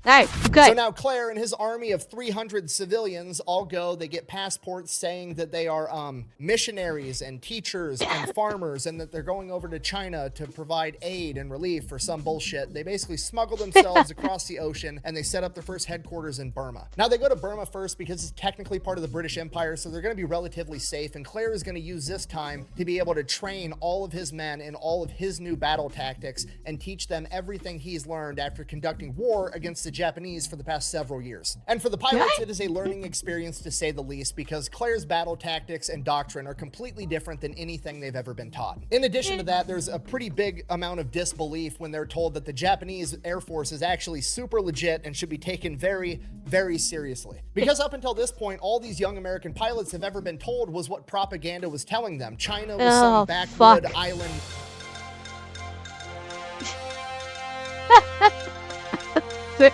Alright, good. So now Claire and his army of 300 civilians all go. They get passports saying that they are missionaries and teachers and farmers, and that they're going over to China to provide aid and relief for some bullshit. They basically smuggle themselves across the ocean, and they set up their first headquarters in Burma. Now they go to Burma first because it's technically part of the British Empire, so they're going to be relatively safe, and Claire is going to use this time to be able to train all of his men in all of his new battle tactics and teach them everything he's learned after conducting war against the Japanese for the past several years. And for the pilots, it is a learning experience to say the least, because Claire's battle tactics and doctrine are completely different than anything they've ever been taught. In addition to that, there's a pretty big amount of disbelief when they're told that the Japanese Air Force is actually super legit and should be taken very, very seriously. Because up until this point, all these young American pilots have ever been told was what propaganda was telling them. China was some backwood island. I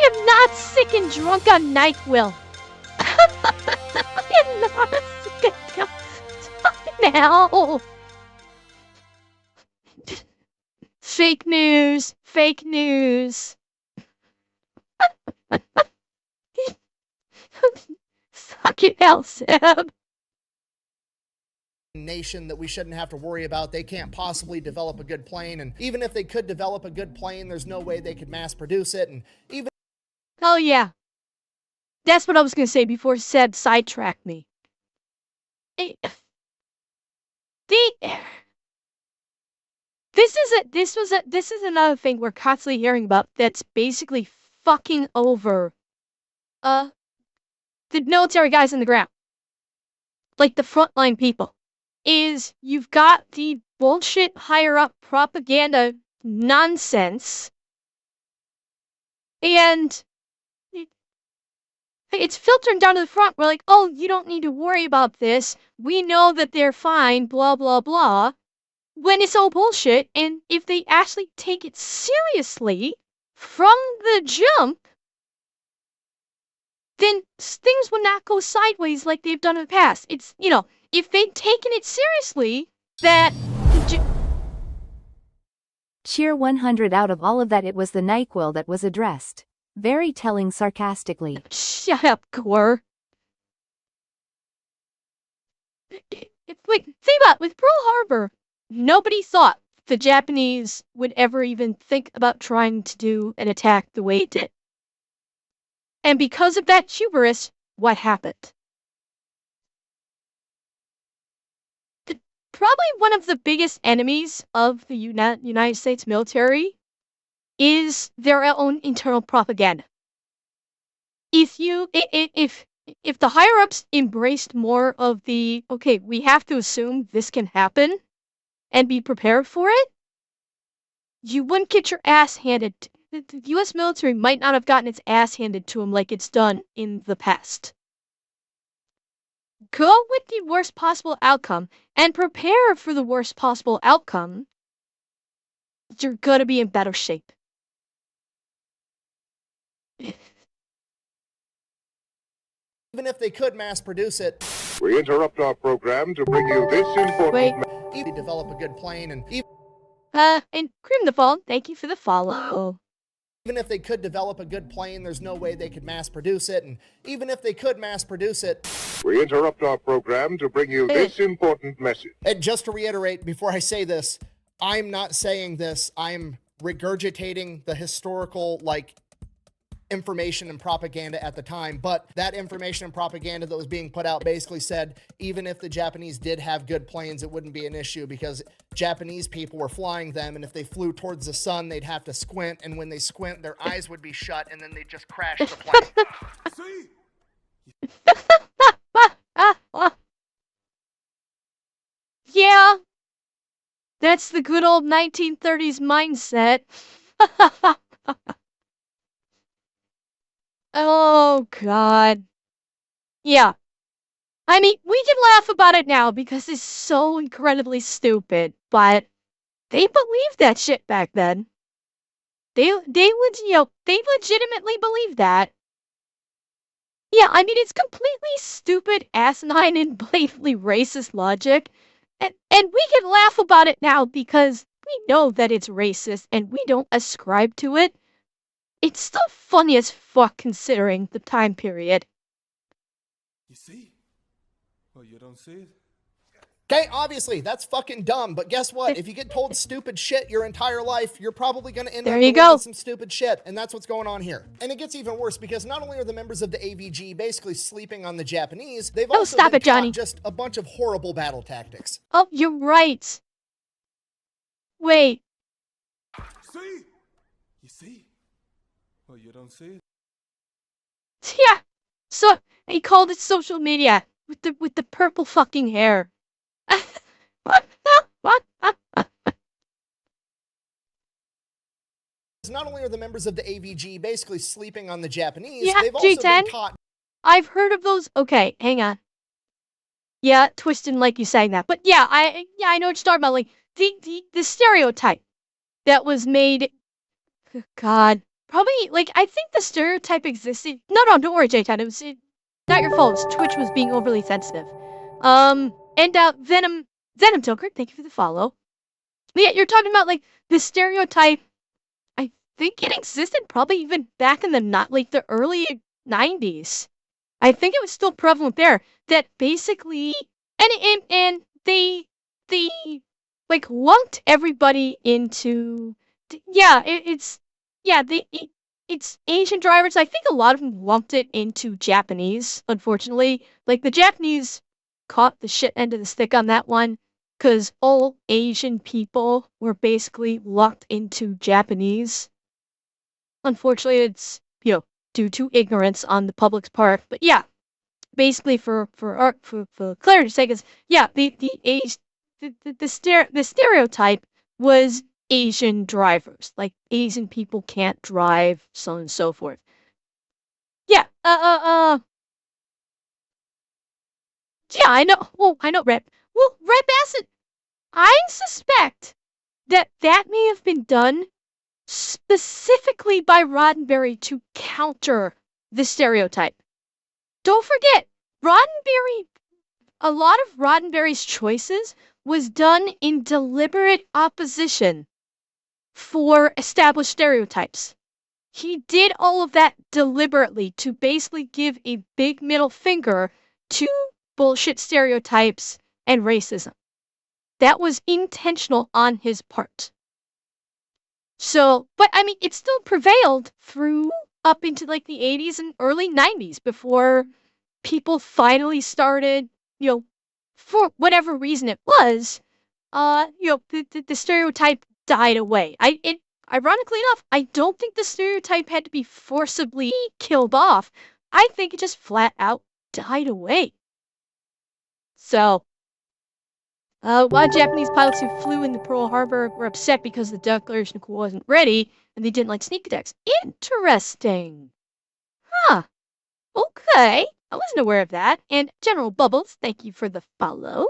am not sick and drunk on NyQuil. I am not sick and drunk now. Fake news. Fake news. Suck it out, Seb. Nation that we shouldn't have to worry about. They can't possibly develop a good plane, and even if they could develop a good plane, there's no way they could mass produce it. And even oh yeah, that's what I was gonna say before Seb sidetracked me. This is another thing we're constantly hearing about that's basically fucking over the military guys on the ground, like the frontline people. Is you've got the bullshit higher up propaganda nonsense, and it's filtering down to the front. We're like, oh, you don't need to worry about this. We know that they're fine, blah, blah, blah. When it's all bullshit, and if they actually take it seriously from the jump, then things would not go sideways like they've done in the past. It's, if they'd taken it seriously, that... Cheer 100 out of all of that. It was the NyQuil that was addressed. Very telling sarcastically. Shut up, Gore. Wait, think about it. With Pearl Harbor, nobody thought the Japanese would ever even think about trying to do an attack the way it did. And because of that hubris, what happened? Probably one of the biggest enemies of the United States military is their own internal propaganda. If the higher-ups embraced more of the, okay, we have to assume this can happen and be prepared for it, you wouldn't get your ass handed. The U.S. military might not have gotten its ass handed to them like it's done in the past. go with the worst possible outcome and prepare for the worst possible outcome, you're gonna be in better shape. Even if they could mass produce it, We interrupt our program to bring you this important Wait. even develop a good plane, and And Cream the Phone, thank you for the follow. even if they could develop a good plane, there's no way they could mass produce it, and even if they could mass produce it, We interrupt our program to bring you this important message. and just to reiterate, before I say this, I'm not saying this, I'm regurgitating the historical, information and propaganda at the time, but that information and propaganda that was being put out basically said even if the Japanese did have good planes, it wouldn't be an issue because Japanese people were flying them, and if they flew towards the sun, they'd have to squint, and when they squint, their eyes would be shut, and then they'd just crash the plane. Yeah, that's the good old 1930s mindset. Oh, God. Yeah. I mean, we can laugh about it now because it's so incredibly stupid, but they believed that shit back then. They legitimately believed that. Yeah, I mean, it's completely stupid, asinine, and blatantly racist logic. And we can laugh about it now because we know that it's racist and we don't ascribe to it. It's still funny as fuck considering the time period. You see? Well, you don't see it? Okay, obviously, that's fucking dumb, but guess what? If you get told stupid shit your entire life, you're probably going to end up There you believing go. some stupid shit, and that's what's going on here. And it gets even worse because not only are the members of the AVG basically sleeping on the Japanese, they've Oh, also stop been it, Johnny. taught just a bunch of horrible battle tactics. Oh, you're right. Wait. See? You see? Well, you don't see it? Yeah. So he called it social media with the purple fucking hair. What? Not only are the members of the AVG basically sleeping on the Japanese, Yeah, they've also G10. been taught. I've heard of those. Okay, hang on. Yeah, twisting like you saying that, but yeah, I know what you're talking about. Like the stereotype that was made. God, probably like I think the stereotype existed. No, don't worry, J10. It was not your fault. Twitch was being overly sensitive. And Venom Tilker, thank you for the follow. But yeah, you're talking about like the stereotype. I think it existed probably even back in the early 90s. I think it was still prevalent there. That basically, and they like lumped everybody into it's Asian drivers. I think a lot of them lumped it into Japanese. Unfortunately, like the Japanese caught the shit end of the stick on that one because all Asian people were basically locked into Japanese. Unfortunately, it's due to ignorance on the public's part. But yeah, basically for clarity's sake, is the stereotype was Asian drivers, like Asian people can't drive, so on and so forth. Yeah, yeah, I know. Well, I know, Red. Well, Red Bassett, I suspect that may have been done specifically by Roddenberry to counter the stereotype. Don't forget, a lot of Roddenberry's choices was done in deliberate opposition for established stereotypes. He did all of that deliberately to basically give a big middle finger to bullshit stereotypes and racism. That was intentional on his part. So, but I mean, it still prevailed through up into like the 80s and early 90s before people finally started, for whatever reason it was, the stereotype died away. Ironically enough, I don't think the stereotype had to be forcibly killed off. I think it just flat out died away. So, while Japanese pilots who flew into Pearl Harbor were upset because the declaration wasn't ready and they didn't like sneak attacks. Interesting. Huh. Okay. wasn't aware of that. And General Bubbles, thank you for the follow.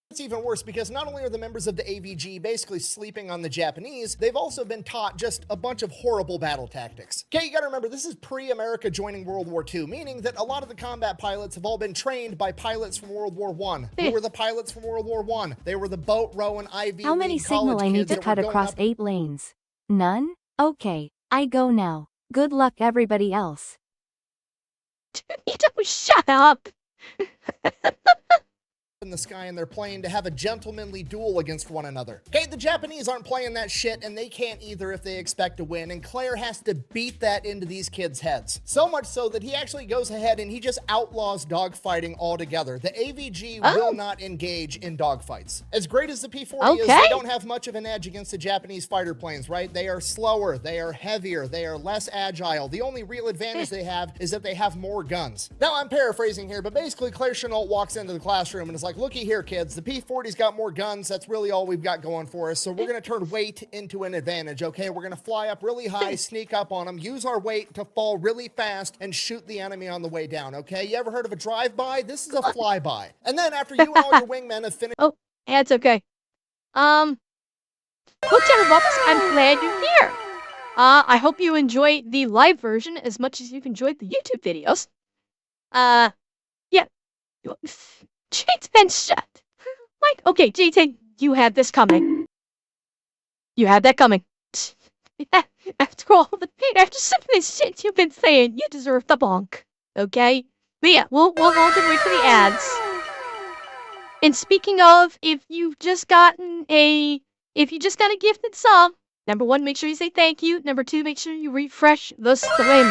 It's even worse because not only are the members of the AVG basically sleeping on the Japanese, they've also been taught just a bunch of horrible battle tactics. Okay, you gotta remember, this is pre-America joining World War II, meaning that a lot of the combat pilots have all been trained by pilots from World War I. Who were the pilots from World War I? They were the boat rowing Ivy How many League college signal I need kids to that cut were going across up- 8 lanes? None? Okay, I go now. Good luck everybody else. You don't shut up. in the sky in their plane to have a gentlemanly duel against one another. Okay, the Japanese aren't playing that shit, and they can't either if they expect to win, and Claire has to beat that into these kids' heads. So much so that he actually goes ahead and he just outlaws dogfighting altogether. The AVG will not engage in dogfights. As great as the P-40 is, they don't have much of an edge against the Japanese fighter planes, right? They are slower, they are heavier, they are less agile. The only real advantage they have is that they have more guns. Now, I'm paraphrasing here, but basically Claire Chennault walks into the classroom and is like, looky here, kids, the P-40's got more guns. That's really all we've got going for us. So we're going to turn weight into an advantage, okay? We're going to fly up really high, sneak up on them, use our weight to fall really fast, and shoot the enemy on the way down, okay? You ever heard of a drive-by? This is a flyby. And then after you and all your wingmen have finished... Oh, yeah, it's okay. Well, General Bubbles, I'm glad you're here. I hope you enjoy the live version as much as you've enjoyed the YouTube videos. Yeah. Jade's been shut. Like, okay, Jade, you had this coming. You had that coming. After all the pain, after some of this shit you've been saying, you deserve the bonk. Okay? But yeah, we'll hold and wait for the ads. And speaking of, if you just got a gifted sub, number 1, make sure you say thank you. Number 2, make sure you refresh the stream.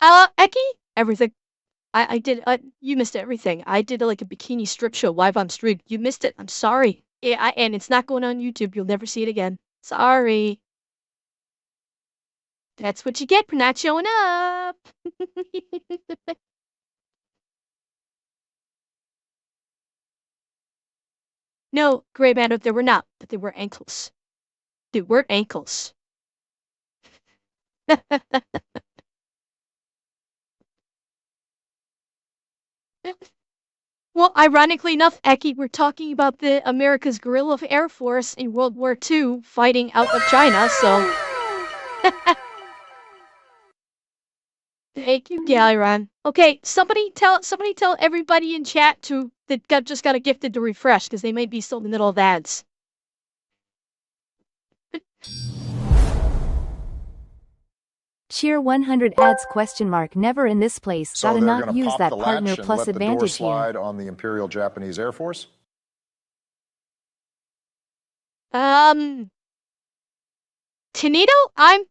Eki? Everything. I did, you missed everything. I did like a bikini strip show live on stream. You missed it. I'm sorry. Yeah, and it's not going on YouTube. You'll never see it again. Sorry. That's what you get for not showing up. No, Grey Matter, there were not, but they were ankles. They weren't ankles. Well, ironically enough, Eki, we're talking about the America's guerrilla Air Force in World War II fighting out of China, so... Thank you, Galleron. Okay, somebody tell everybody in chat that just got a gifted to refresh, because they might be still in the middle of ads. Cheer 100 ads ? Never in this place. So Gotta they're not gonna use pop that the partner latch and plus let the door advantage slide here. on the Imperial Japanese Air Force? Tanito, I'm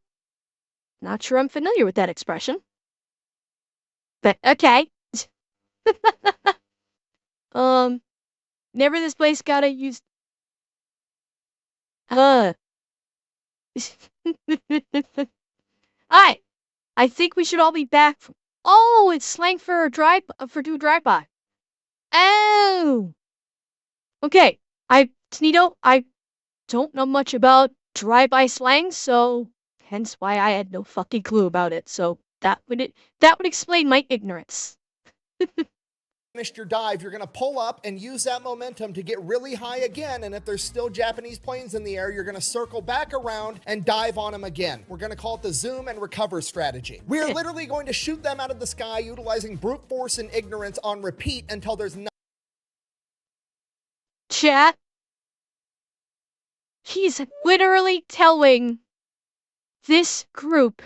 not sure I'm familiar with that expression. But, okay. Never this place gotta use... Alright. I think we should all be back. Oh, it's slang for do drive-by. Oh. Okay. Tanito, I don't know much about drive-by slang, so hence why I had no fucking clue about it. So that would explain my ignorance. Finished your dive, you're gonna pull up and use that momentum to get really high again, and if there's still Japanese planes in the air, you're gonna circle back around and dive on them again. We're gonna call it the zoom and recover strategy. We are literally going to shoot them out of the sky utilizing brute force and ignorance on repeat until there's no... Chat. He's literally telling this group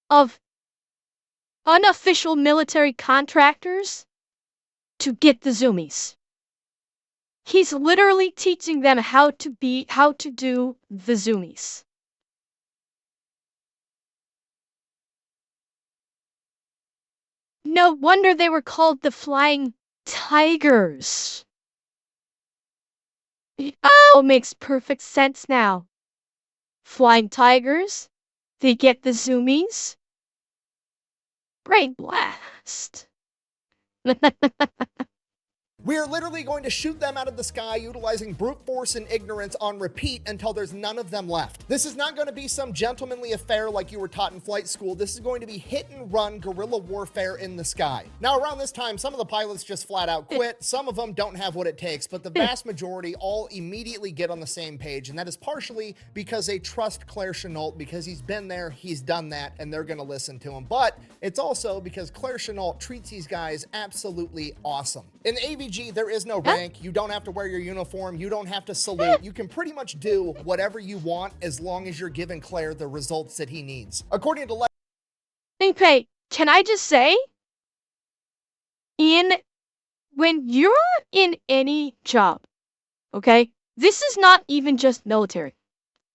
of unofficial military contractors to get the zoomies. He's literally teaching them how to do the zoomies. No wonder they were called the Flying Tigers. Oh, makes perfect sense now. Flying Tigers, they get the zoomies. Brain blast. We are literally going to shoot them out of the sky utilizing brute force and ignorance on repeat until there's none of them left. This is not going to be some gentlemanly affair like you were taught in flight school. This is going to be hit and run guerrilla warfare in the sky. Now, around this time, some of the pilots just flat out quit. Some of them don't have what it takes, but the vast majority all immediately get on the same page. And that is partially because they trust Claire Chennault, because he's been there, he's done that, and they're going to listen to him. But it's also because Claire Chennault treats these guys absolutely awesome. In the AVG, there is no rank. You don't have to wear your uniform. You don't have to salute. You can pretty much do whatever you want as long as you're giving Claire the results that he needs. According to Okay, can I just say, when you're in any job, okay, this is not even just military.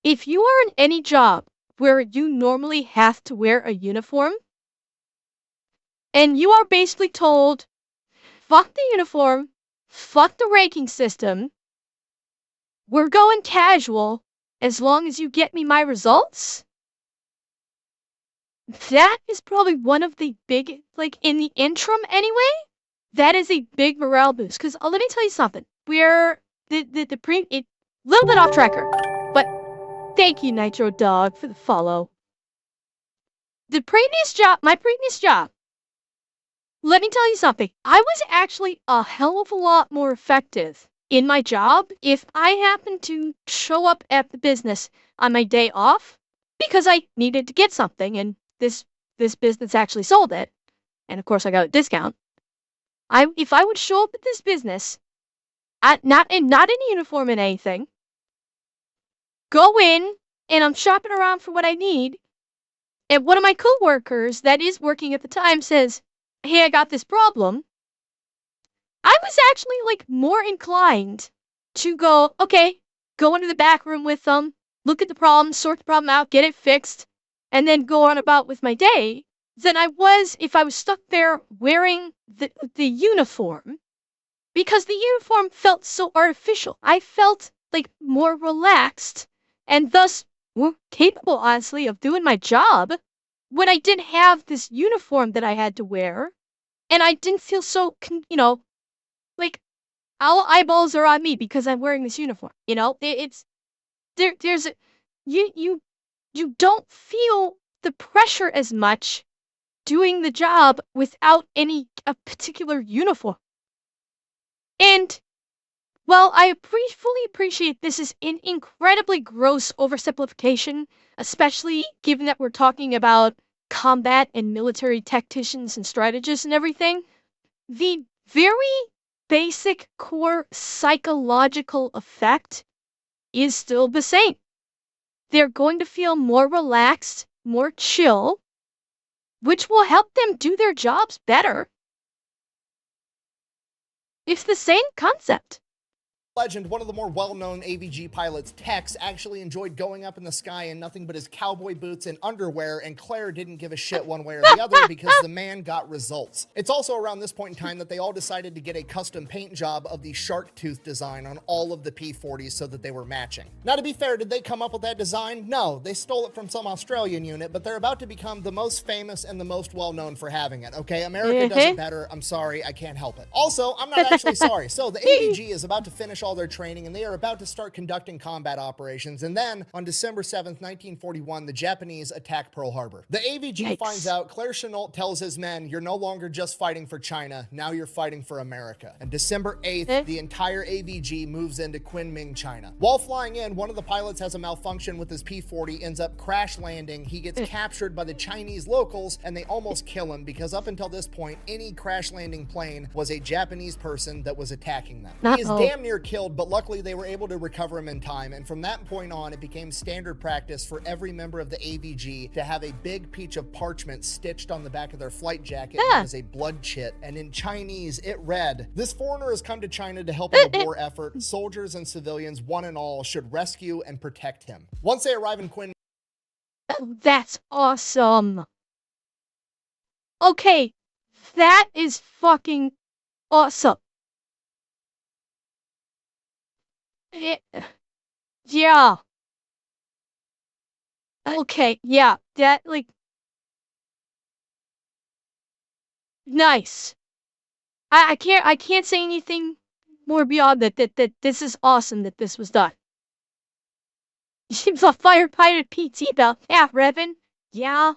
If you are in any job where you normally have to wear a uniform, and you are basically told, fuck the uniform, fuck the ranking system, we're going casual as long as you get me my results, that is probably one of the big, like in the interim anyway, that is a big morale boost. Because let me tell you something. We're little bit off tracker, but thank you, Nitro Dog, for the follow. My previous job, let me tell you something. I was actually a hell of a lot more effective in my job if I happened to show up at the business on my day off because I needed to get something, and this business actually sold it, and of course I got a discount. If I would show up at this business, not in uniform and anything, go in and I'm shopping around for what I need, and one of my coworkers that is working at the time says, "Hey, I got this problem," I was actually like more inclined to go into the back room with them, look at the problem, sort the problem out, get it fixed, and then go on about with my day than I was if I was stuck there wearing the uniform, because the uniform felt so artificial. I felt like more relaxed and thus more capable, honestly, of doing my job when I didn't have this uniform that I had to wear, and I didn't feel so, like all eyeballs are on me because I'm wearing this uniform. You don't feel the pressure as much doing the job without a particular uniform. And while I fully appreciate this is an incredibly gross oversimplification, especially given that we're talking about combat and military tacticians and strategists and everything, the very basic core psychological effect is still the same. They're going to feel more relaxed, more chill, which will help them do their jobs better. It's the same concept. Legend, one of the more well-known AVG pilots, Tex, actually enjoyed going up in the sky in nothing but his cowboy boots and underwear, and Claire didn't give a shit one way or the other because the man got results. It's also around this point in time that they all decided to get a custom paint job of the shark tooth design on all of the P-40s so that they were matching. Now, to be fair, did they come up with that design? No, they stole it from some Australian unit, but they're about to become the most famous and the most well-known for having it, okay? America does it better. I'm sorry, I can't help it. Also, I'm not actually sorry. So the AVG is about to finish all their training, and they are about to start conducting combat operations. And then on December 7th, 1941, the Japanese attack Pearl Harbor. The AVG finds out. Claire Chennault tells his men, "You're no longer just fighting for China, now you're fighting for America." And December 8th, the entire AVG moves into Kunming, China. While flying in, one of the pilots has a malfunction with his P-40, ends up crash landing. He gets captured by the Chinese locals, and they almost kill him because up until this point, any crash landing plane was a Japanese person that was attacking them. He is damn near killed, but luckily they were able to recover him in time, and from that point on, it became standard practice for every member of the AVG to have a big piece of parchment stitched on the back of their flight jacket known as a blood chit, and in Chinese, it read, "This foreigner has come to China to help in the war effort. Soldiers and civilians, one and all, should rescue and protect him." Once they arrive in Quinn... That's awesome. Okay, that is fucking awesome. Yeah. Okay, yeah, that, like... Nice. I can't say anything more beyond that this is awesome that this was done. Seems a firefighter PT about half Revan. Yeah.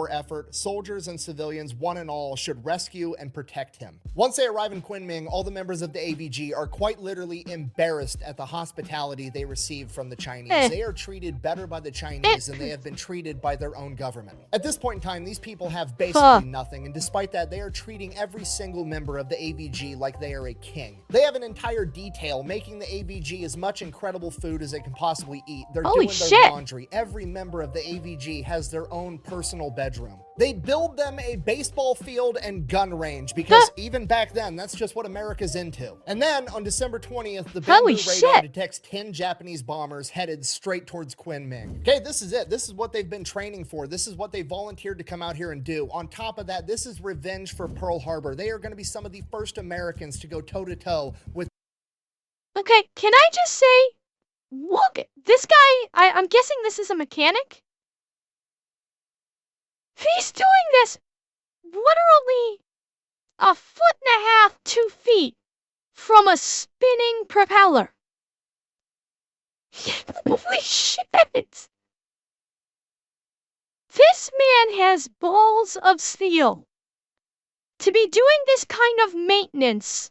Effort, soldiers and civilians, one and all, should rescue and protect him. Once they arrive in Kunming, all the members of the AVG are quite literally embarrassed at the hospitality they received from the Chinese. They are treated better by the Chinese than they have been treated by their own government. At this point in time, these people have basically nothing, and despite that, they are treating every single member of the AVG like they are a king. They have an entire detail making the AVG as much incredible food as they can possibly eat. They're doing their laundry. Every member of the AVG has their own personal bedroom. They build them a baseball field and gun range because even back then, that's just what America's into. And then on December 20th, the Bamboo radar detects 10 Japanese bombers headed straight towards Kunming. Okay, this is it. This is what they've been training for. This is what they volunteered to come out here and do. On top of that, this is revenge for Pearl Harbor. They are going to be some of the first Americans to go toe-to-toe with... Okay, can I just say, look, this guy, I'm guessing this is a mechanic? He's doing this literally a foot and a half, 2 feet from a spinning propeller. Holy shit! This man has balls of steel to be doing this kind of maintenance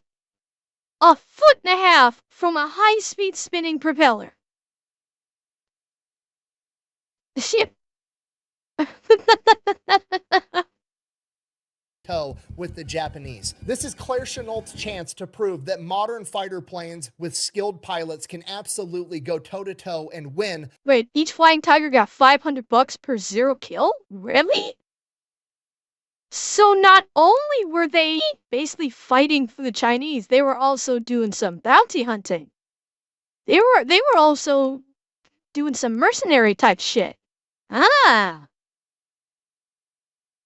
a foot and a half from a high-speed spinning propeller. Shit. with the Japanese. This is Claire Chennault's chance to prove that modern fighter planes with skilled pilots can absolutely go toe-to-toe and win. Wait, each flying tiger got $500 per 0 kill? Really? So not only were they basically fighting for the Chinese, they were also doing some bounty hunting. They were also doing some mercenary type shit. Ah.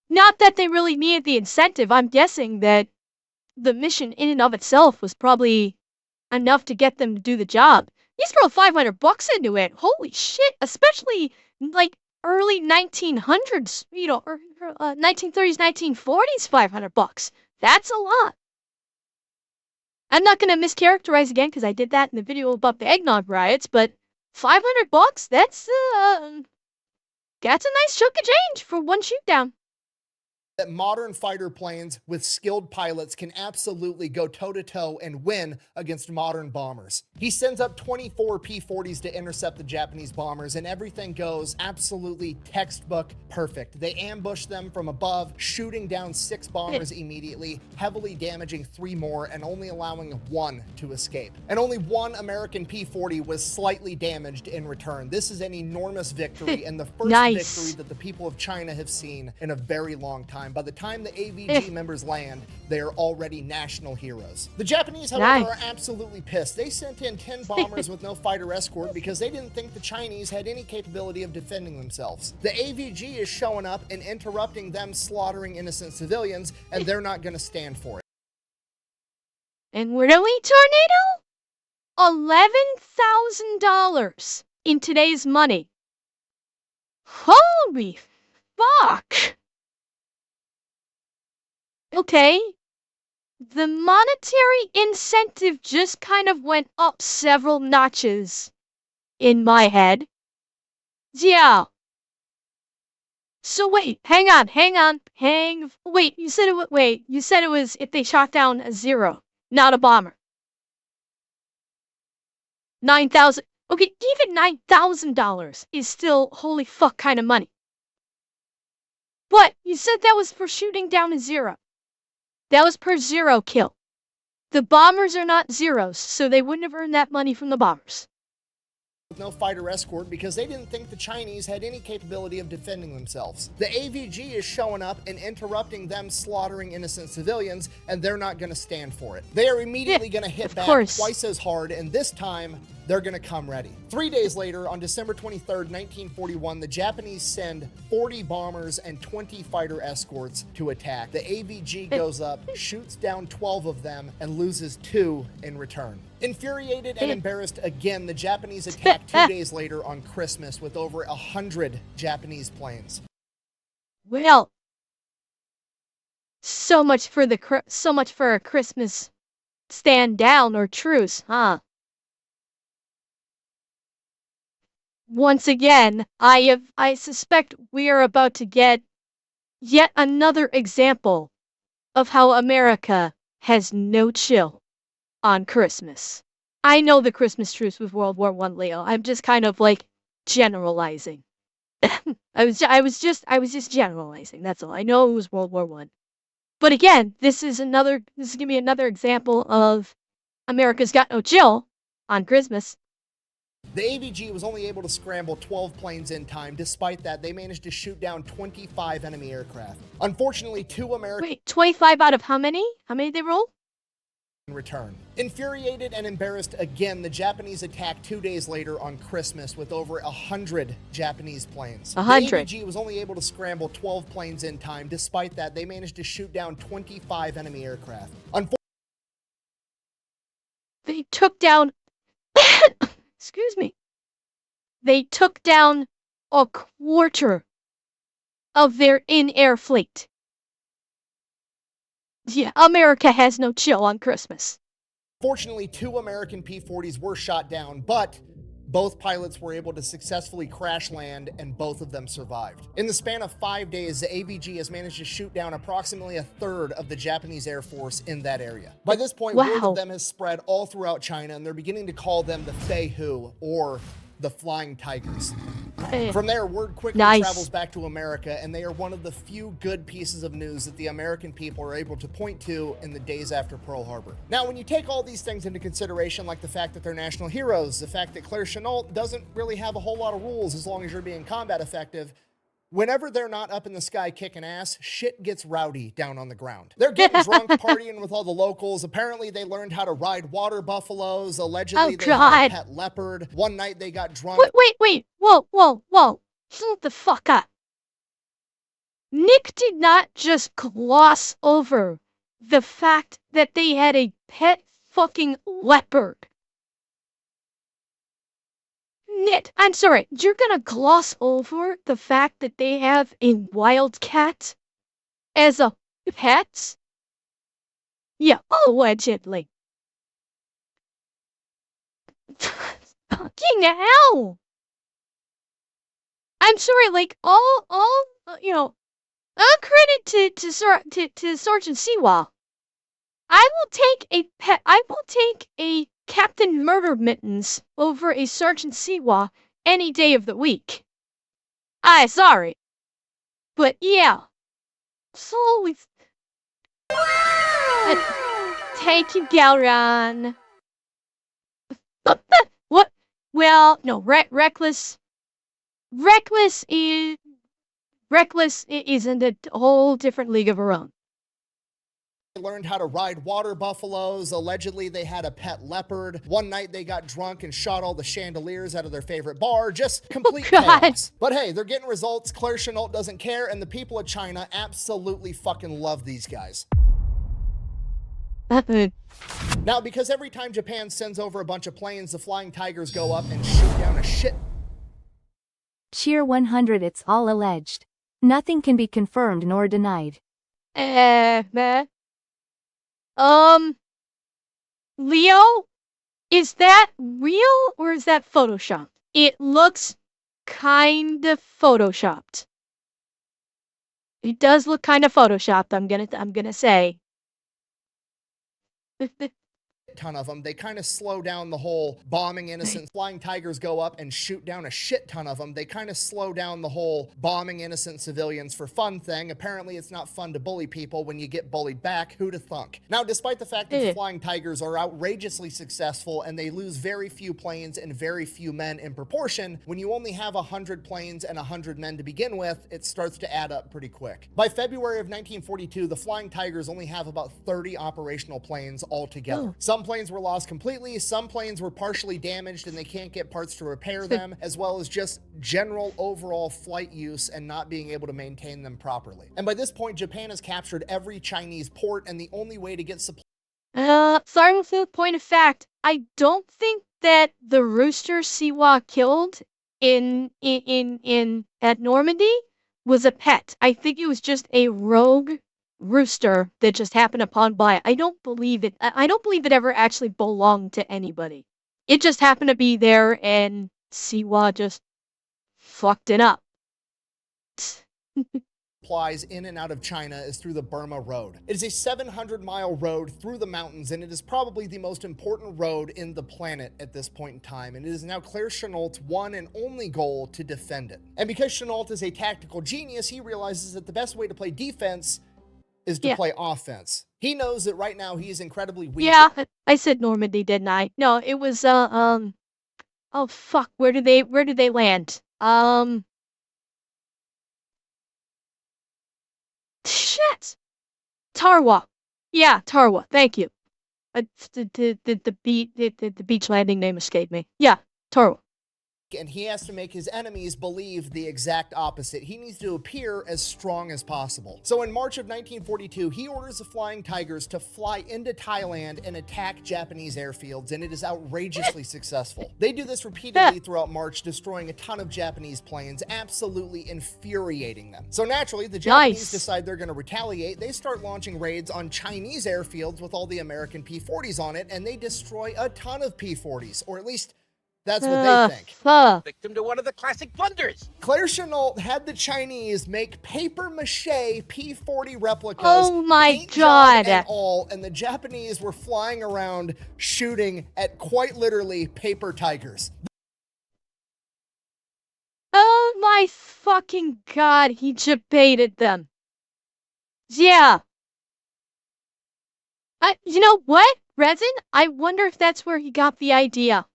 Not that they really needed the incentive. I'm guessing that the mission in and of itself was probably enough to get them to do the job. He's thrown $500 into it. Holy shit! Especially like early 1900s, you know, or 1930s, 1940s, $500. That's a lot. I'm not gonna mischaracterize again because I did that in the video about the eggnog riots, but $500? That's a nice chunk of change for one shoot down. That modern fighter planes with skilled pilots can absolutely go toe-to-toe and win against modern bombers. He sends up 24 P-40s to intercept the Japanese bombers, and everything goes absolutely textbook perfect. They ambush them from above, shooting down 6 bombers immediately, heavily damaging 3 more, and only allowing 1 to escape. And only 1 American P-40 was slightly damaged in return. This is an enormous victory, and the first victory that the people of China have seen in a very long time. By the time the AVG members land, they are already national heroes. The Japanese, however, are absolutely pissed. They sent in 10 bombers with no fighter escort because they didn't think the Chinese had any capability of defending themselves. The AVG is showing up and interrupting them slaughtering innocent civilians, and they're not going to stand for it. And where do we tornado? $11,000 in today's money. Holy fuck! Okay, the monetary incentive just kind of went up several notches in my head. Yeah. So wait, hang on. Wait, you said it was if they shot down a 0, not a bomber. 9,000. Okay, even $9,000 is still holy fuck kind of money. But you said that was for shooting down a 0. That was per 0 kill. The bombers are not zeros, so they wouldn't have earned that money from the bombers. With no fighter escort because they didn't think the Chinese had any capability of defending themselves. The AVG is showing up and interrupting them slaughtering innocent civilians, and they're not going to stand for it. They are immediately going to hit back twice as hard, and this time they're going to come ready. 3 days later, on December 23rd, 1941, the Japanese send 40 bombers and 20 fighter escorts to attack. The AVG goes up, shoots down 12 of them, and loses 2 in return. Infuriated and embarrassed again, the Japanese attack 2 days later on Christmas with over 100 Japanese planes. Well, So much for a Christmas stand down or truce, huh? Once again, I suspect we are about to get yet another example of how America has no chill on Christmas. I know the Christmas truce with World War I, Leo. I'm just kind of like generalizing. I was just generalizing. That's all. I know it was World War I. But again, this is gonna be another example of America's got no chill on Christmas. The AVG was only able to scramble 12 planes in time. Despite that, they managed to shoot down 25 enemy aircraft. Unfortunately, 2 American... Wait, 25 out of how many? How many did they roll? ...return. Infuriated and embarrassed again, the Japanese attacked 2 days later on Christmas with over 100 Japanese planes. 100. The AVG was only able to scramble 12 planes in time. Despite that, they managed to shoot down 25 enemy aircraft. They took down... Excuse me. They took down a quarter of their in-air fleet. Yeah, America has no chill on Christmas. Fortunately, 2 American P-40s were shot down, but both pilots were able to successfully crash land, and both of them survived. In the span of 5 days, the AVG has managed to shoot down approximately a third of the Japanese Air Force in that area. By this point, word of them has spread all throughout China, and they're beginning to call them the Feihu, or the Flying Tigers. From there, word quickly travels back to America, and they are one of the few good pieces of news that the American people are able to point to in the days after Pearl Harbor. Now, when you take all these things into consideration, like the fact that they're national heroes, the fact that Claire Chennault doesn't really have a whole lot of rules as long as you're being combat effective, whenever they're not up in the sky kicking ass, shit gets rowdy down on the ground. They're getting drunk, partying with all the locals. Apparently, they learned how to ride water buffaloes. Allegedly, they had a pet leopard. One night, they got drunk. Wait. Whoa. Shut the fuck up. Nick did not just gloss over the fact that they had a pet fucking leopard. Nick, I'm sorry, you're gonna gloss over the fact that they have a wildcat as a pet? Yeah, allegedly. Fucking hell! I'm sorry, like, all credit to Sergeant Siwa. I will take a Captain Murder Mittens over a Sergeant Siwa any day of the week. Sorry. But yeah. So it's... Thank you, Galran. What? Well, no, Reckless is in a whole different league of her own. They learned how to ride water buffaloes. Allegedly, they had a pet leopard. One night, they got drunk and shot all the chandeliers out of their favorite bar. Just complete chaos. But hey, they're getting results. Claire Chennault doesn't care, and the people of China absolutely fucking love these guys. Now, because every time Japan sends over a bunch of planes, the Flying Tigers go up and shoot down a shit. Cheer 100. It's all alleged. Nothing can be confirmed nor denied. Leo, is that real or is that Photoshopped? It looks kind of Photoshopped. It does look kind of Photoshopped, I'm gonna say. Ton of them. They kind of slow down the whole bombing innocent. Flying Tigers go up and shoot down a shit ton of them. They kind of slow down the whole bombing innocent civilians for fun thing. Apparently, it's not fun to bully people when you get bullied back. Who'd have thunk? Now, despite the fact that the Flying Tigers are outrageously successful and they lose very few planes and very few men in proportion, when you only have 100 planes and 100 men to begin with, it starts to add up pretty quick. By February of 1942, the Flying Tigers only have about 30 operational planes altogether. Some planes were lost completely, some planes were partially damaged and they can't get parts to repair them, as well as just general overall flight use and not being able to maintain them properly. And by this point, Japan has captured every Chinese port, and the only way to get supply... Starting with the point of fact, I don't think that the rooster Siwa killed at Normandy was a pet. I think it was just a rogue rooster that just happened upon by. I don't believe it. I don't believe it ever actually belonged to anybody. It just happened to be there, and Siwa just fucked it up. Supplies in and out of China is through the Burma Road. It is a 700-mile road through the mountains, and it is probably the most important road in the planet at this point in time, and it is now Claire Chennault's one and only goal to defend it. And because Chennault is a tactical genius, he realizes that the best way to play defense is to play offense. He knows that right now he is incredibly weak. Yeah, I said Normandy, didn't I? No, it was oh fuck, where did they land? Shit! Tarwa. Yeah, Tarwa. Thank you. The beach landing name escaped me. Yeah, Tarwa. And he has to make his enemies believe the exact opposite. He needs to appear as strong as possible. So in March of 1942, he orders the Flying Tigers to fly into Thailand and attack Japanese airfields, and it is outrageously successful. They do this repeatedly throughout March, destroying a ton of Japanese planes, absolutely infuriating them. So naturally, the Japanese decide they're going to retaliate. They start launching raids on Chinese airfields with all the American P-40s on it, and they destroy a ton of P-40s, or at least that's what they think. Victim to one of the classic blunders. Claire Chennault had the Chinese make paper-mache P-40 replicas. Oh my paint god. job and all, and the Japanese were flying around shooting at quite literally paper tigers. Oh my fucking god, he debated them. Yeah. You know what, Resin? I wonder if that's where he got the idea.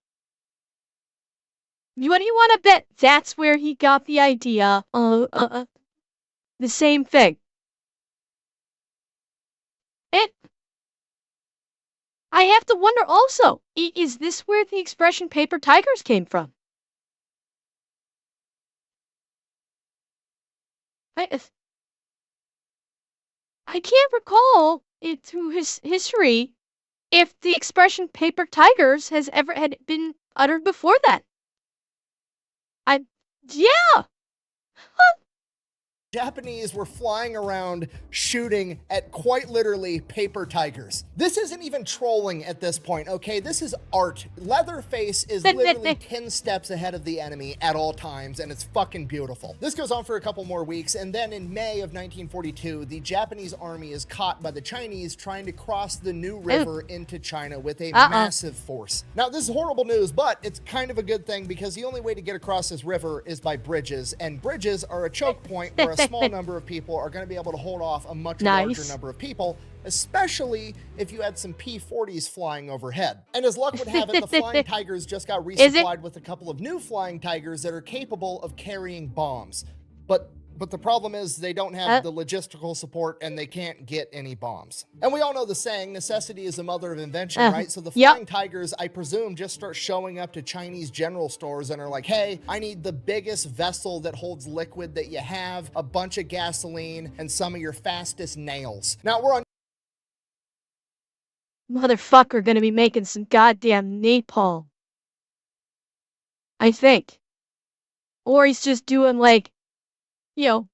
What do you want to bet? That's where he got the idea. The same thing. And I have to wonder also, is this where the expression paper tigers came from? I can't recall it through his history if the expression paper tigers has ever had been uttered before that. Yeah. Japanese were flying around shooting at quite literally paper tigers. This isn't even trolling at this point, okay? This is art. Leatherface is literally 10 steps ahead of the enemy at all times, and it's fucking beautiful. This goes on for a couple more weeks, and then in May of 1942, the Japanese army is caught by the Chinese trying to cross the New River into China with a massive force. Now, this is horrible news, but it's kind of a good thing because the only way to get across this river is by bridges, and bridges are a choke point where a small number of people are going to be able to hold off a much larger number of people, especially if you had some P-40s flying overhead. And as luck would have it, the Flying Tigers just got resupplied with a couple of new Flying Tigers that are capable of carrying bombs. But the problem is they don't have the logistical support and they can't get any bombs. And we all know the saying, necessity is the mother of invention, right? So the Flying Tigers, I presume, just start showing up to Chinese general stores and are like, hey, I need the biggest vessel that holds liquid that you have, a bunch of gasoline, and some of your fastest nails. Now, we're on motherfucker gonna be making some goddamn napalm. I think. Or he's just doing like, you know,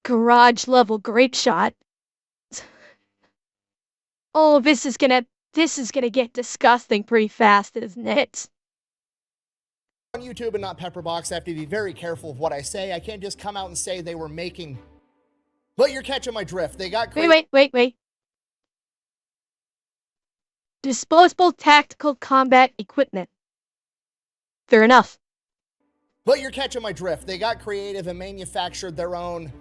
garage level grape shot. Oh, this is gonna get disgusting pretty fast, isn't it? On YouTube and not Pepperbox, I have to be very careful of what I say. I can't just come out and say they were making. But you're catching my drift. They got Wait. Disposable tactical combat equipment. Fair enough. But you're catching my drift. They got creative and manufactured their own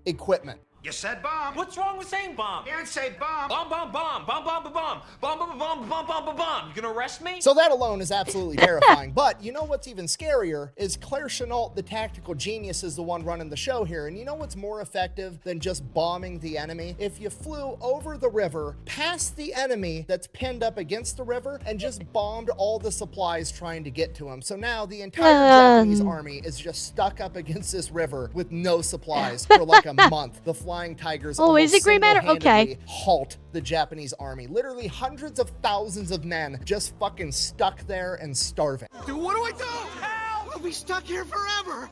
equipment. You said bomb. What's wrong with saying bomb? You didn't say bomb. Bomb, bomb, bomb. Bomb, bomb, bomb, bomb. Bomb, bomb, bomb, bomb, bomb, bomb, bomb. You gonna arrest me? So that alone is absolutely terrifying. But you know what's even scarier is Claire Chennault, the tactical genius, is the one running the show here. And you know what's more effective than just bombing the enemy? If you flew over the river, past the enemy that's pinned up against the river, and just bombed all the supplies trying to get to him. So now the entire Japanese army is just stuck up against this river with no supplies for like a month. The Flying Tigers is it Grey Matter? Okay. halt the Japanese army. Literally hundreds of thousands of men just fucking stuck there and starving. Dude, what do I do? Help! We'll be stuck here forever.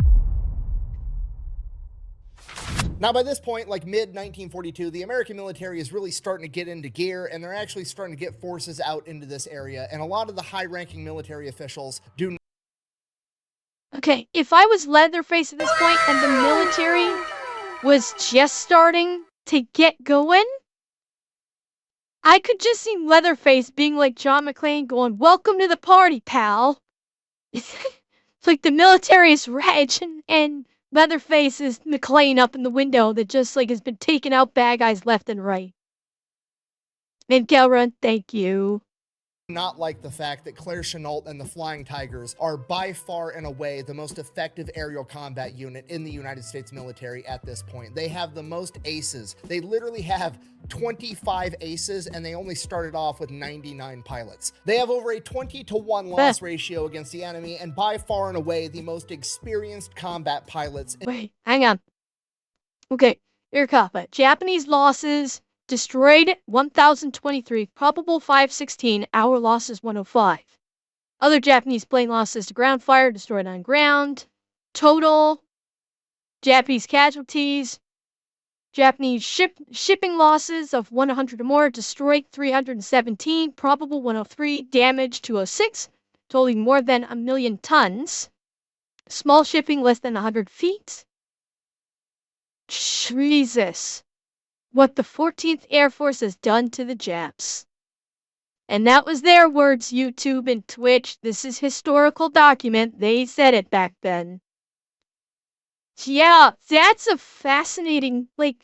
Now, by this point, like mid-1942, the American military is really starting to get into gear, and they're actually starting to get forces out into this area, and a lot of the high-ranking military officials do. Okay, if I was Leatherface at this point and the military was just starting to get going, I could just see Leatherface being like John McClane going, "Welcome to the party, pal." It's like the military is Reg and Leatherface is McClane up in the window that just like has been taking out bad guys left and right. And Gelrun, thank you. Not like the fact that Claire Chennault and the Flying Tigers are by far and away the most effective aerial combat unit in the United States military at this point. They have the most aces. They literally have 25 aces, and they only started off with 99 pilots. They have over a 20-to-1 loss ratio against the enemy, and by far and away the most experienced combat pilots. Wait, hang on. Okay, air combat. Japanese losses: destroyed 1,023, probable 516, our losses 105. Other Japanese plane losses to ground fire, destroyed on ground. Total Japanese casualties: Japanese shipping losses of 100 or more, destroyed 317, probable 103, damaged 206, totaling more than 1 million tons. Small shipping less than 100 feet. Jesus. What the 14th Air Force has done to the Japs. And that was their words, YouTube and Twitch. This is historical document. They said it back then. Yeah, that's a fascinating, like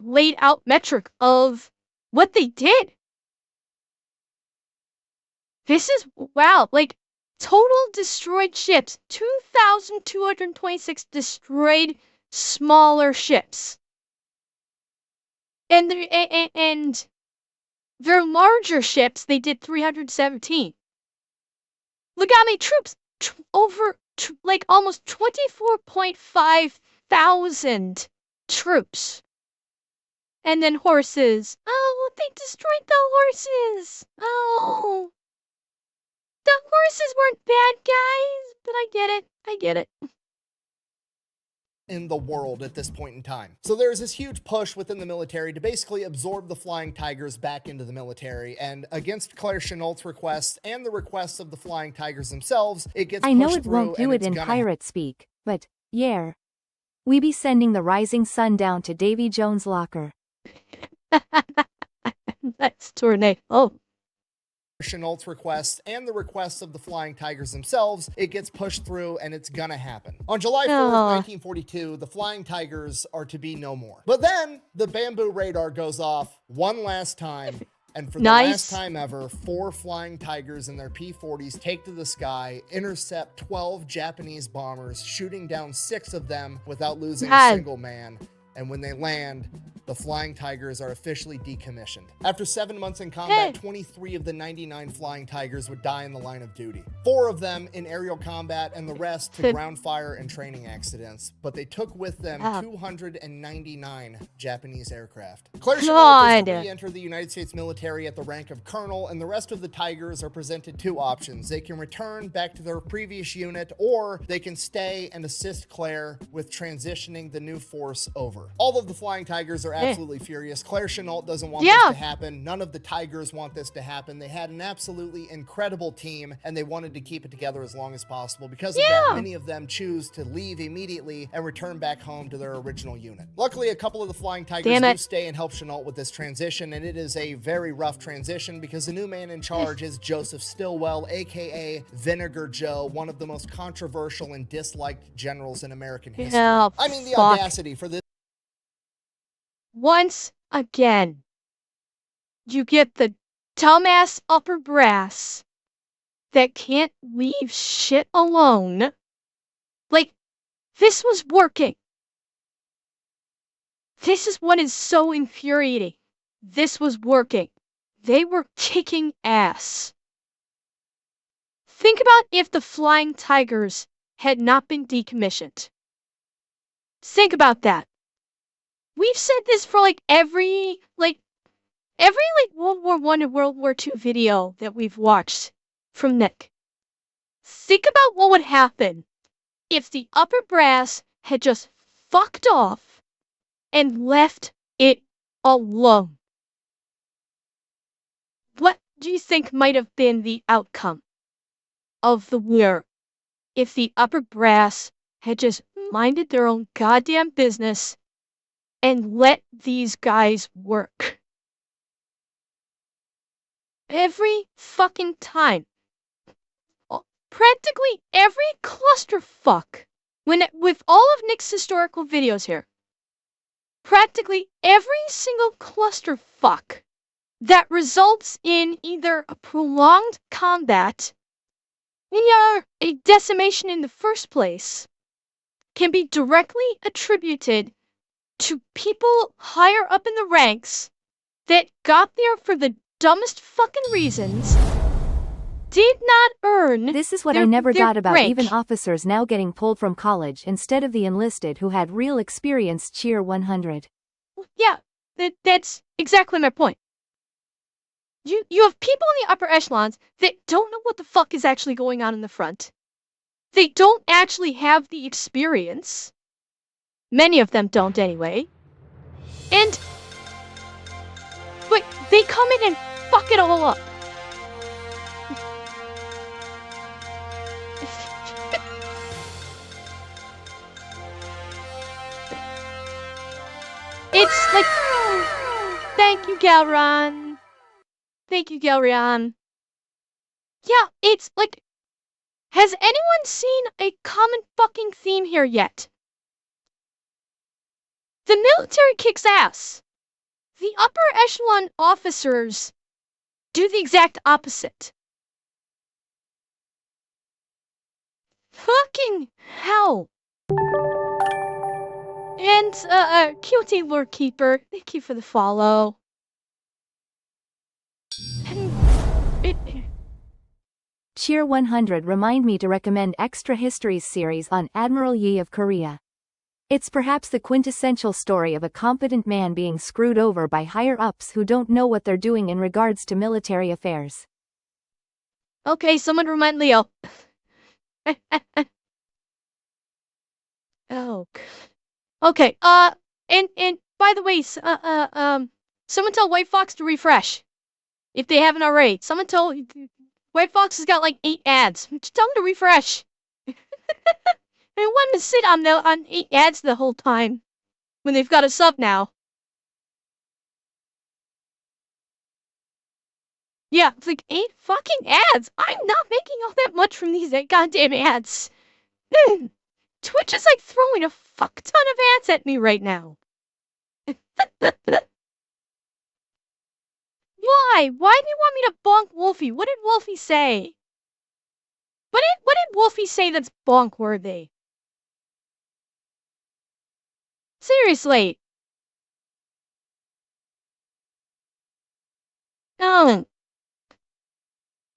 laid out metric of what they did. This is, wow, like total destroyed ships, 2,226 destroyed smaller ships. And their larger ships, they did 317. Look how many troops, like almost 24.5 thousand troops. And then horses. Oh, they destroyed the horses. Oh. The horses weren't bad guys, but I get it. I get it. In the world at this point in time. So there's this huge push within the military to basically absorb the Flying Tigers back into the military, and against Claire Chennault's requests and the requests of the Flying Tigers themselves, it gets pushed through. I know it won't do it in pirate speak, but yeah. We be sending the rising sun down to Davy Jones' locker. That's tornado. Oh. Chennault's requests and the requests of the Flying Tigers themselves, it gets pushed through, and it's gonna happen. On July 4th, 1942, the Flying Tigers are to be no more. But then the bamboo radar goes off one last time, and for the last time ever, 4 Flying Tigers in their P-40s take to the sky, intercept 12 Japanese bombers, shooting down 6 of them without losing a single man. And when they land, the Flying Tigers are officially decommissioned. After 7 months in combat, 23 of the 99 Flying Tigers would die in the line of duty. 4 of them in aerial combat, and the rest to ground fire and training accidents. But they took with them 299 Japanese aircraft. Claire Chennault is to re-enter the United States military at the rank of colonel, and the rest of the Tigers are presented 2 options. They can return back to their previous unit, or they can stay and assist Claire with transitioning the new force over. All of the Flying Tigers are absolutely furious. Claire Chennault doesn't want this to happen. None of the Tigers want this to happen. They had an absolutely incredible team, and they wanted to keep it together as long as possible. Because of that, many of them choose to leave immediately and return back home to their original unit. Luckily, a couple of the Flying Tigers do stay and help Chennault with this transition, and it is a very rough transition because the new man in charge is Joseph Stilwell, aka Vinegar Joe, one of the most controversial and disliked generals in American history. I mean, the audacity for this. Once again, you get the dumbass upper brass that can't leave shit alone. Like, this was working. This is what is so infuriating. This was working. They were kicking ass. Think about if the Flying Tigers had not been decommissioned. Think about that. We've said this for every World War I and World War II video that we've watched from Nick. Think about what would happen if the upper brass had just fucked off and left it alone. What do you think might have been the outcome of the war if the upper brass had just minded their own goddamn business and let these guys work? Every fucking time. Practically every clusterfuck. With all of Nick's historical videos here, practically every single clusterfuck that results in either a prolonged combat or a decimation in the first place can be directly attributed to people higher up in the ranks that got there for the dumbest fucking reasons, did not earn This is what their, I never their got about rank. even officers now getting pulled from college instead of the enlisted who had real experience. Cheer 100. Yeah, that's exactly my point. You have people in the upper echelons that don't know what the fuck is actually going on in the front. They don't actually have the experience. Many of them don't anyway. And but they come in and fuck it all up. It's like, thank you, Galron. Thank you, Galrion. Yeah, it's like, has anyone seen a common fucking theme here yet? The military kicks ass. The upper echelon officers do the exact opposite. Fucking hell. And, QT Lord Keeper, thank you for the follow. And Cheer 100 remind me to recommend Extra Histories series on Admiral Yi of Korea. It's perhaps the quintessential story of a competent man being screwed over by higher-ups who don't know what they're doing in regards to military affairs. Okay, someone remind Leo. Oh. Okay, and by the way, someone tell White Fox to refresh. If they haven't already. Someone tell White Fox has got like 8 ads. Just tell him to refresh. I want to sit on 8 ads the whole time when they've got a sub now. Yeah, it's like 8 fucking ads. I'm not making all that much from these goddamn ads. Twitch is like throwing a fuck ton of ads at me right now. Why? Why do you want me to bonk Wolfie? What did Wolfie say? What did Wolfie say that's bonk worthy? Seriously. Oh.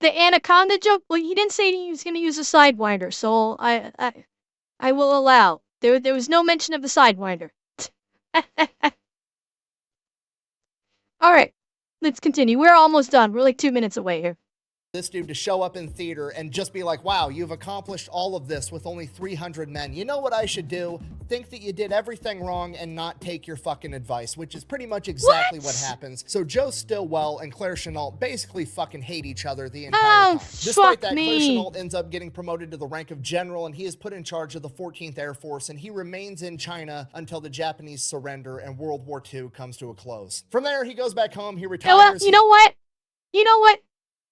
The anaconda joke? Well, he didn't say he was going to use a sidewinder, so I will allow. There was no mention of the sidewinder. Alright, let's continue. We're almost done. We're like 2 minutes away here. This dude to show up in theater and just be like, wow, you've accomplished all of this with only 300 men. You know what I should do? Think that you did everything wrong and not take your fucking advice, which is pretty much exactly what happens. So Joe Stillwell and Claire Chennault basically fucking hate each other the entire time. Despite that, Claire Chennault ends up getting promoted to the rank of general, and he is put in charge of the 14th Air Force, and he remains in China until the Japanese surrender and World War II comes to a close. From there, he goes back home, he retires. Well, you know what? You know what?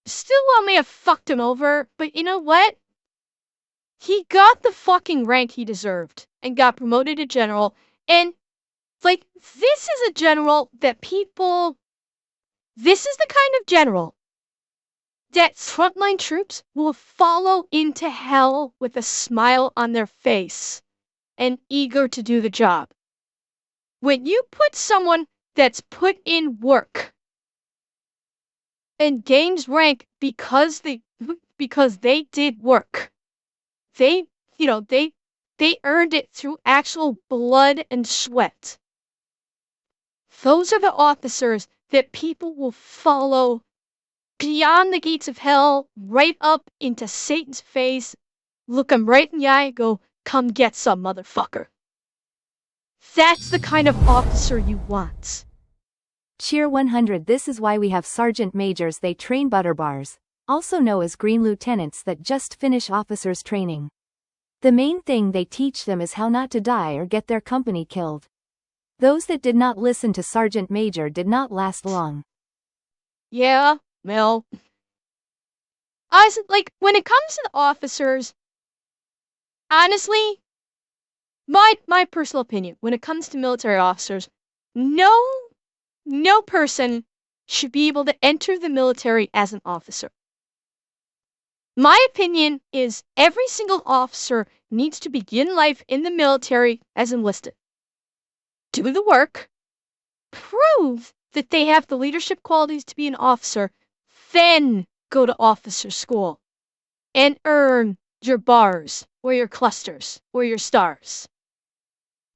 Stillwell may have fucked him over, but you know what? He got the fucking rank he deserved and got promoted to general. And, like, this is a general that people... This is the kind of general that frontline troops will follow into hell with a smile on their face and eager to do the job. When you put someone that's put in work and gains rank because they did work. They earned it through actual blood and sweat. Those are the officers that people will follow beyond the gates of hell, right up into Satan's face, look him right in the eye and go, come get some, motherfucker. That's the kind of officer you want. Cheer 100. This is why we have sergeant majors. They train butterbars, also known as green lieutenants, that just finish officers training. The main thing they teach them is how not to die or get their company killed. Those that did not listen to Sergeant Major did not last long. Yeah, Mel. Like, when it comes to the officers, honestly, my personal opinion, when it comes to military officers, no person should be able to enter the military as an officer. My opinion is every single officer needs to begin life in the military as enlisted. Do the work, prove that they have the leadership qualities to be an officer, then go to officer school and earn your bars or your clusters or your stars.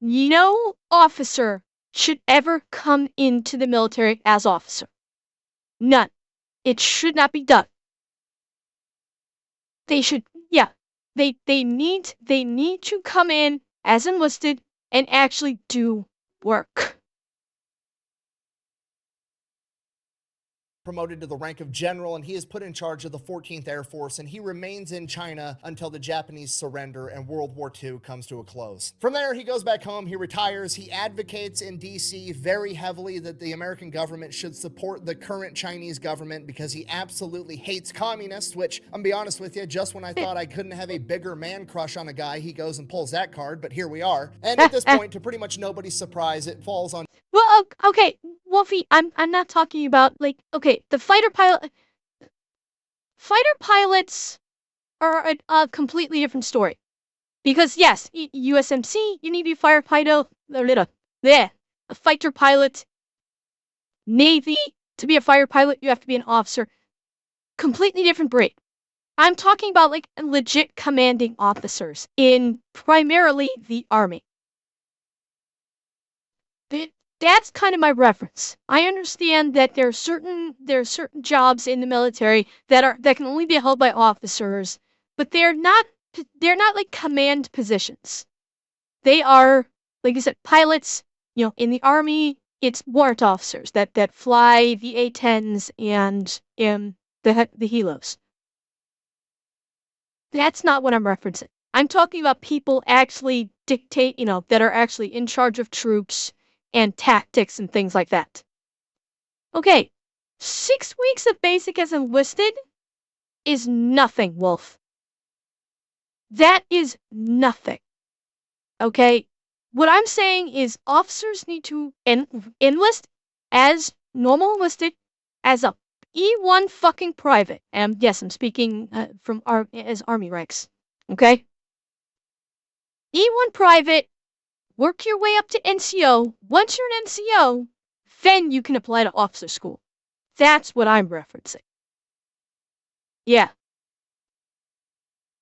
No officer should ever come into the military as officer. None. It should not be done. They should, yeah, they need to come in as enlisted and actually do work. Promoted to the rank of general, and he is put in charge of the 14th Air Force, and he remains in China until the Japanese surrender and World War II comes to a close. From there, he goes back home, he retires, he advocates in DC very heavily that the American government should support the current Chinese government because he absolutely hates communists, which, I'm gonna be honest with you, just when I thought I couldn't have a bigger man crush on a guy, he goes and pulls that card, but here we are. And at this point, to pretty much nobody's surprise, it falls on... Well, okay, Wolfie, I'm not talking about, like, okay, the fighter pilots are a completely different story. Because, yes, USMC, you need to be a fighter pilot, a fighter pilot. Navy, to be a fighter pilot, you have to be an officer. Completely different breed. I'm talking about, like, legit commanding officers in primarily the Army. That's kind of my reference. I understand that there are certain jobs in the military that can only be held by officers, but they're not like command positions. They are, like I said, pilots. You know, in the Army, it's warrant officers that fly the A-10s and the helos. That's not what I'm referencing. I'm talking about people actually dictate, that are actually in charge of troops and tactics and things like that. Okay, 6 weeks of basic as enlisted is nothing, Wolf. That is nothing. Okay? What I'm saying is officers need to enlist as normal enlisted as a E1 fucking private. And yes, I'm speaking as Army ranks. Okay? E1 private. Work your way up to NCO. Once you're an NCO, then you can apply to officer school. That's what I'm referencing. Yeah.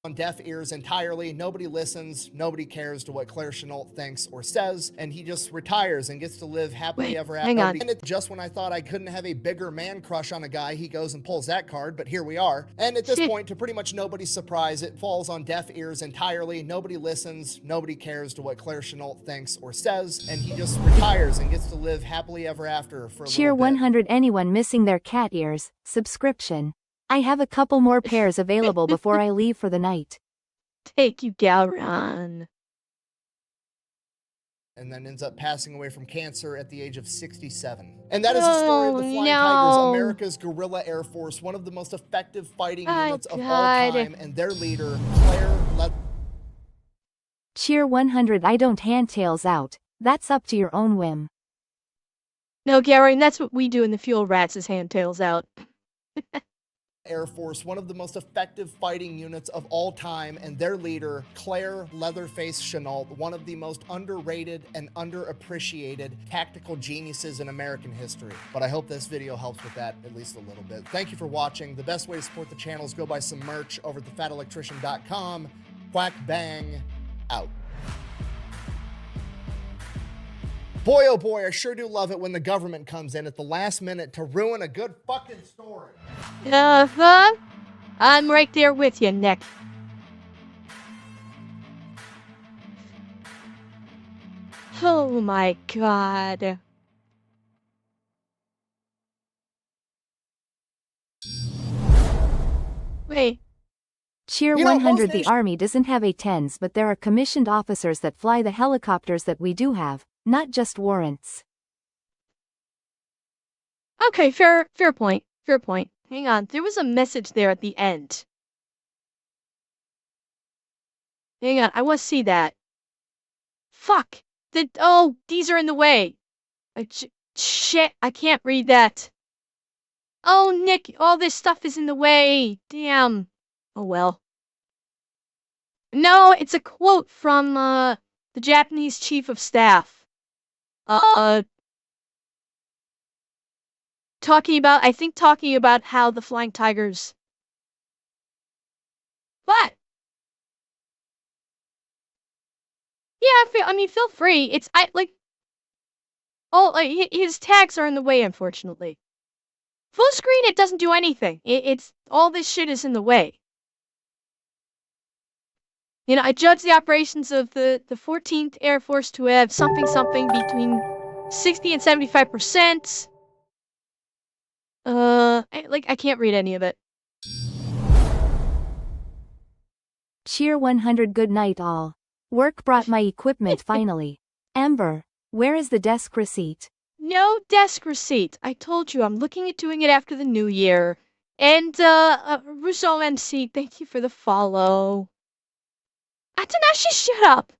On deaf ears entirely. Nobody listens. Nobody cares to what Claire Chennault thinks or says, and he just retires and gets to live happily ever after. Hang on. And just when I thought I couldn't have a bigger man crush on a guy, he goes and pulls that card, but here we are. And at this point, to pretty much nobody's surprise, it falls on deaf ears entirely. Nobody listens. Nobody cares to what Claire Chennault thinks or says, and he just retires and gets to live happily ever after for a Cheer little bit. 100. Anyone missing their cat ears, subscription. I have a couple more pairs available before I leave for the night. Take you, Gowron. And then ends up passing away from cancer at the age of 67. And that is the story of the Flying Tigers, America's guerrilla air force, one of the most effective fighting units of all time, and their leader, Claire Cheer 100. I don't hand tails out. That's up to your own whim. No, Gary, and that's what we do in the Fuel Rats is hand tails out. Air Force, one of the most effective fighting units of all time, and their leader, Claire Leatherface Chennault, one of the most underrated and underappreciated tactical geniuses in American history. But I hope this video helps with that at least a little bit. Thank you for watching. The best way to support the channel is go buy some merch over at thefatelectrician.com. Quack bang, out. Boy, oh boy, I sure do love it when the government comes in at the last minute to ruin a good fucking story. I'm right there with you, Nick. Oh my god. Wait. Cheer You know, 100. most The nation- Army doesn't have A-10s, but there are commissioned officers that fly the helicopters that we do have, not just warrants. Okay, fair point. Fair point. Hang on, there was a message there at the end. Hang on, I want to see that. Fuck. Oh, these are in the way. Shit, I can't read that. Oh, Nick, all this stuff is in the way. Damn. Oh well. No, it's a quote from the Japanese chief of staff. Talking about how the flying tigers. What? Yeah, I mean, feel free. His tags are in the way, unfortunately. Full screen, it doesn't do anything. It's all this shit is in the way. You know, I judge the operations of the 14th Air Force to have something between 60 and 75%. I can't read any of it. Cheer 100. Good night all. Work brought my equipment finally. Amber, where is the desk receipt? No desk receipt. I told you I'm looking at doing it after the new year. And, Russo MC, thank you for the follow. Atanashi, shut up!